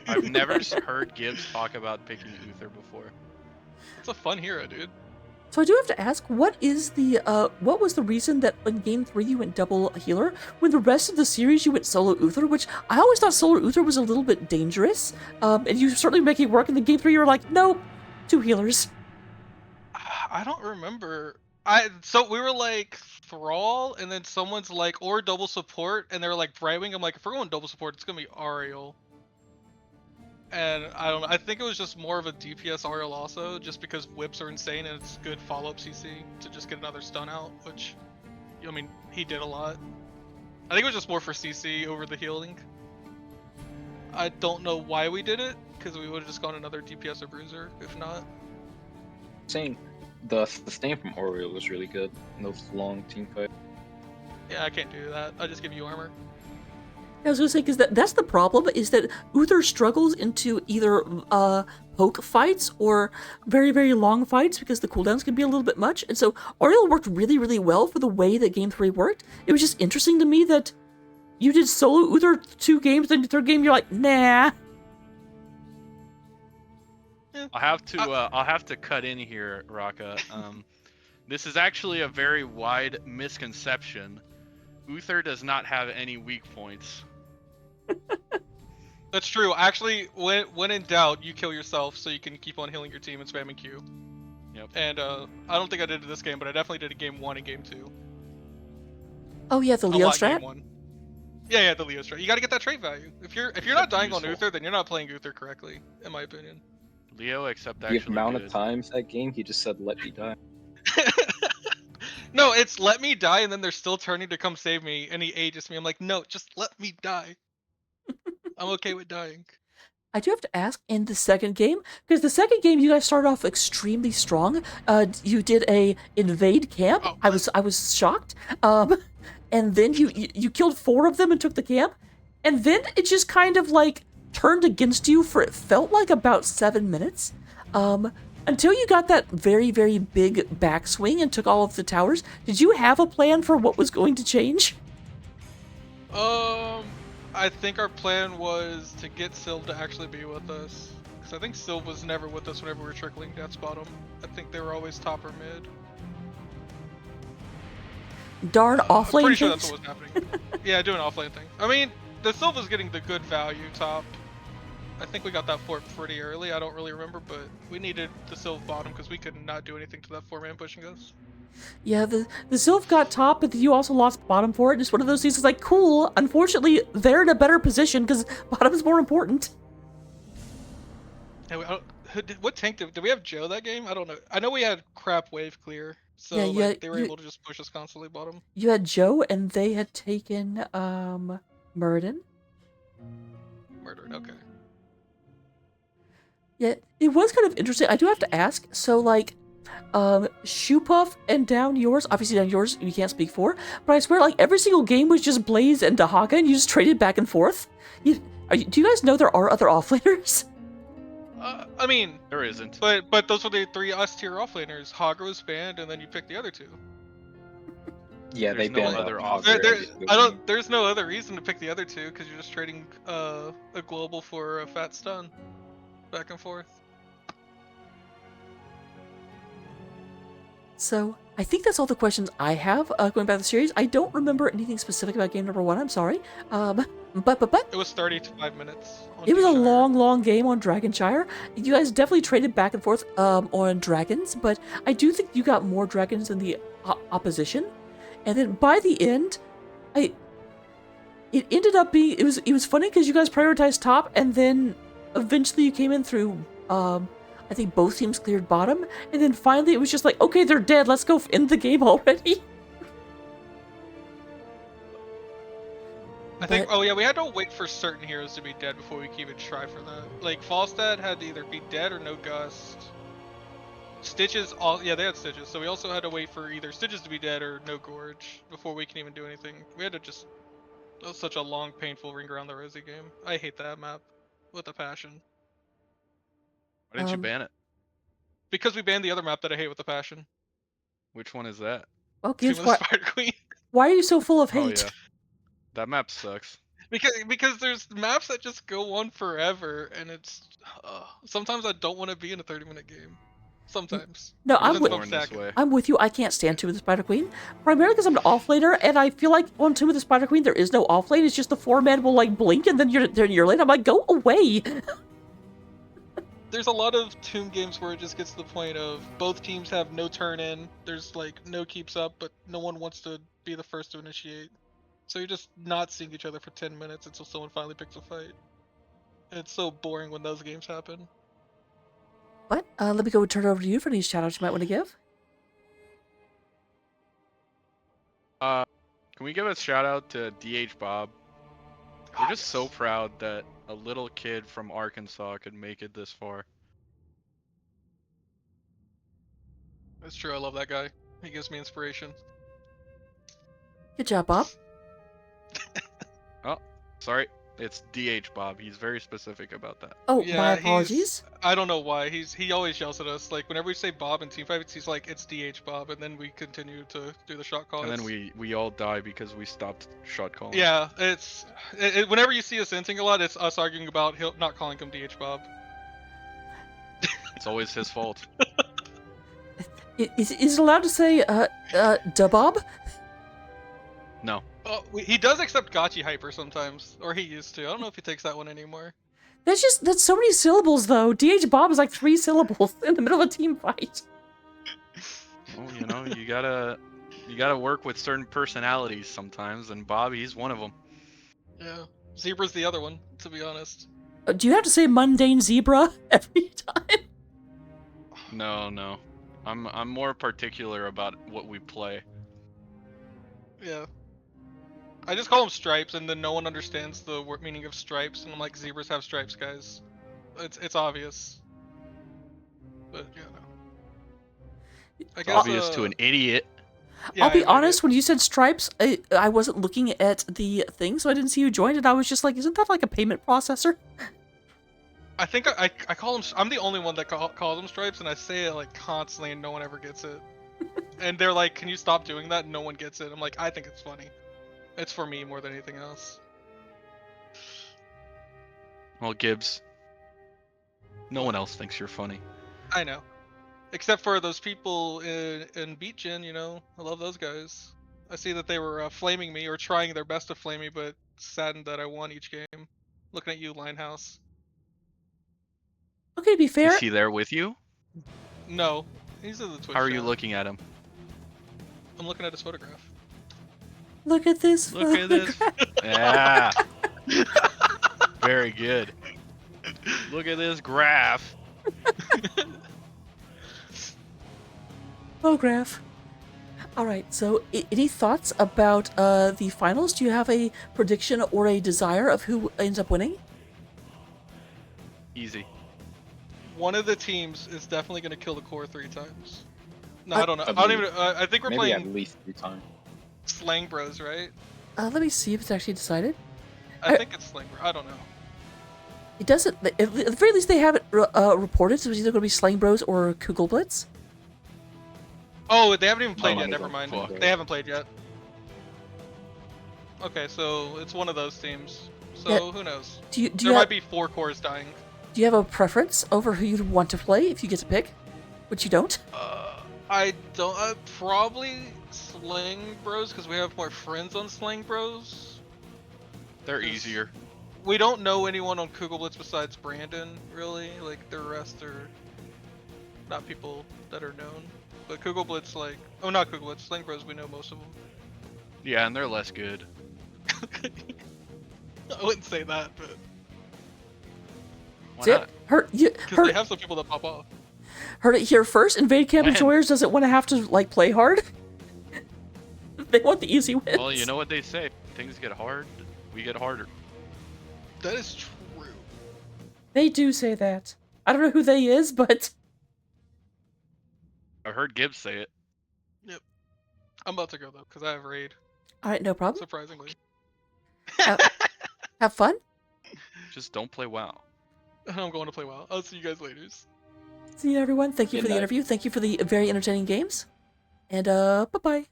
I've never heard Gibbs talk about picking Uther before. It's a fun hero, dude. So I do have to ask, what was the reason that in Game 3 you went double healer, when the rest of the series you went solo Uther, which I always thought solo Uther was a little bit dangerous, and you certainly make it work, and then Game 3 you were like, nope, 2 healers. I don't remember. So we were like Thrall, and then someone's like, or double support, and they were like bribing. I'm like, if we're going double support, it's gonna be Ariel. And I don't know. I think it was just more of a DPS Ariel also, just because whips are insane and it's good follow-up CC to just get another stun out, which, I mean, he did a lot. I think it was just more for CC over the healing. I don't know why we did it, because we would have just gone another DPS or bruiser, if not. Saying the sustain from Oriole was really good in those long team fights. Yeah, I can't do that. I just give you armor. I was gonna say, because that's the problem, is that Uther struggles into either poke fights or very, very long fights because the cooldowns can be a little bit much. And so Ariel worked really, really well for the way that Game 3 worked. It was just interesting to me that you did solo Uther 2 games, then the third game you're like, nah. I'll have to cut in here, Raka. This is actually a very wide misconception. Uther does not have any weak points. That's true. Actually, when in doubt, you kill yourself so you can keep on healing your team and spamming Q. Yep. And I don't think I did it this game, but I definitely did it game 1 and game 2. Oh yeah, the Leo strat? Yeah, the Leo strat. You gotta get that trait value. If you're not dying on Uther, then you're not playing Uther correctly, in my opinion. Leo, except actually The amount good. of times that game, he just said, let me die. No, it's let me die, and then they're still turning to come save me, and he ages me. I'm like, no, just let me die. I'm okay with dying. I do have to ask, in the second game, because the second game you guys started off extremely strong. You did a invade camp. Oh. I was shocked. And then you killed 4 of them and took the camp, and then it just kind of like turned against you for, it felt like, about 7 minutes. Until you got that very, very big backswing and took all of the towers. Did you have a plan for what was going to change? I think our plan was to get Sylv to actually be with us. Because I think Sylv was never with us whenever we were trickling Death's Bottom. I think they were always top or mid. Darn offlane I'm pretty sure things. that's what was happening. Yeah, doing offlane thing. I mean, the Silva's getting the good value top. I think we got that fort pretty early. I don't really remember, but we needed the Sylve bottom because we could not do anything to that 4-man pushing us. Yeah, the Sylph got top, but you also lost bottom for it. Just one of those things. It's like, cool. Unfortunately, they're in a better position because bottom's more important. And what tank did we have? Joe that game? I don't know. I know we had crap wave clear, so Yeah, like they were able to just push us constantly bottom. You had Joe, and they had taken Murden. Murdered. Okay. Yeah, it was kind of interesting. I do have to ask. So, like, Shoepuff and Down Yours, obviously Down Yours you can't speak for, but I swear, like, every single game was just Blaze and Dahaka, and you just traded back and forth. Do you guys know there are other offlaners? I mean, there isn't. But those were the 3 S-tier offlaners. Hogger was banned, and then you picked the other 2. Yeah, There's they no banned other Hogger. There's no other reason to pick the other 2 because you're just trading a global for a fat stun, back and forth. So, I think that's all the questions I have going back to the series. I don't remember anything specific about game number 1, I'm sorry. But... It was 35 minutes. It was a long game on Dragonshire. You guys definitely traded back and forth on dragons, but I do think you got more dragons than the opposition. And then by the end, it ended up being... It was funny because you guys prioritized top, and then eventually you came in through... I think both teams cleared bottom, and then finally it was just like, okay, they're dead, let's go end the game already. I think, oh yeah, we had to wait for certain heroes to be dead before we could even try for that. Like, Falstad had to either be dead or no Gust. Stitches, yeah, they had Stitches, so we also had to wait for either Stitches to be dead or no Gorge before we can even do anything. We had to just... That was such a long, painful ring around the Rosie game. I hate that map with a passion. Why didn't you ban it? Because we banned the other map that I hate with a passion. Which one is that? Well, Tomb of the Spider Queen. Why are you so full of hate? Oh yeah, that map sucks. Because there's maps that just go on forever, and it's sometimes I don't want to be in a 30-minute game. Sometimes. No, I'm with you. I can't stand Tomb of the Spider Queen, primarily because I'm an offlaner, and I feel like on Tomb of the Spider Queen there is no offlane. It's just the 4-man will like blink, and then you're late. I'm like, go away. There's a lot of Tomb games where it just gets to the point of both teams have no turn in. There's like no keeps up, but no one wants to be the first to initiate. So you're just not seeing each other for 10 minutes until someone finally picks a fight. And it's so boring when those games happen. But let me go turn it over to you for any shout-outs you might want to give. Can we give a shout out to DH Bob? We're just so proud that a little kid from Arkansas could make it this far. That's true, I love that guy. He gives me inspiration. Good job, Bob. Oh, sorry. It's DH Bob. He's very specific about that. Oh, yeah, my apologies. I don't know why. He always yells at us. Like, whenever we say Bob in teamfights, he's like, it's DH Bob, and then we continue to do the shot call. And then we all die because we stopped shot calling. Yeah, whenever you see us inting a lot, it's us arguing about not calling him DH Bob. It's always his fault. Is it allowed to say, da Bob? No. He does accept Gotchi Hyper sometimes, or he used to. I don't know if he takes that one anymore. That's so many syllables though. DH Bob is like 3 syllables in the middle of a team fight. Well, you gotta work with certain personalities sometimes, and Bob, he's one of them. Yeah, Zebra's the other one, to be honest. Do you have to say mundane zebra every time? No. I'm more particular about what we play. Yeah. I just call them stripes, and then no one understands the meaning of stripes, and I'm like, zebras have stripes, guys. It's obvious. But yeah, no. It's obvious to an idiot. Yeah, I'll be honest, when you said stripes, I wasn't looking at the thing, so I didn't see you joined, and I was just like, isn't that like a payment processor? I think I call them. I'm the only one that calls them stripes, and I say it like constantly, and no one ever gets it. And they're like, "Can you stop doing that?" And no one gets it. I'm like, I think it's funny. It's for me more than anything else. Well, Gibbs, no one else thinks you're funny. I know, except for those people in Beat Gen. I love those guys. I see that they were flaming me or trying their best to flame me, but saddened that I won each game. Looking at you, Linehouse. Okay, to be fair, Is he there with you? No, he's in the Twitch How are you chat. looking at him? I'm looking at his photograph. look at this. Look at this. Yeah. Very good. Look at this graph. photograph. All right. So, any thoughts about the finals? Do you have a prediction or a desire of who ends up winning? Easy. One of the teams is definitely going to kill the core 3 times. No, I- I don't know. I don't even. I think we're Maybe at playing least 3 times. Slang Bros, right? Let me see if it's actually decided. I think it's Slang Bros. I don't know. It doesn't. At the very least, they have it reported. So it's either going to be Slang Bros or Kugelblitz. Oh, they haven't even played Oh, yet. my Never God. mind. Fuck. They haven't played yet. Okay, so it's one of those teams. So Yeah. who knows? Do you There have, might be 4 cores dying. do you have a preference over who you'd want to play if you get to pick? Which you don't. I don't. Probably Slang Bros because we have more friends on Slang Bros. They're Yes. easier. We don't know anyone on Kugelblitz besides Brandon, really. Like the rest are not people that are known. But Kugelblitz, like, oh, not Kugelblitz, Slang Bros, we know most of them. Yeah, and they're less good. I wouldn't say that, but Why See it? not? Heard because they have some people that pop off. heard it here first. Invade Camp When? Enjoyers doesn't want to have to like play hard. They want the easy wins. Well, you know what they say. Things get hard, we get harder. That is true. They do say that. I don't know who they is, but I heard Gibbs say it. Yep. I'm about to go though, because I have raid. all right, no problem. Surprisingly. Have fun. Just don't play WoW. I'm going to play WoW. I'll see you guys later. See you, everyone. Thank you Good for the night. interview. Thank you for the very entertaining games. And bye-bye.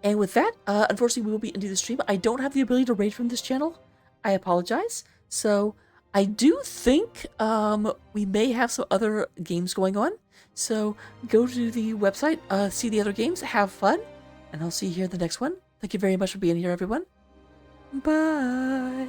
And with that, unfortunately, we will be ending the stream. I don't have the ability to raid from this channel. I apologize. So I do think we may have some other games going on. So go to the website, see the other games, have fun, and I'll see you here in the next one. Thank you very much for being here, everyone. Bye.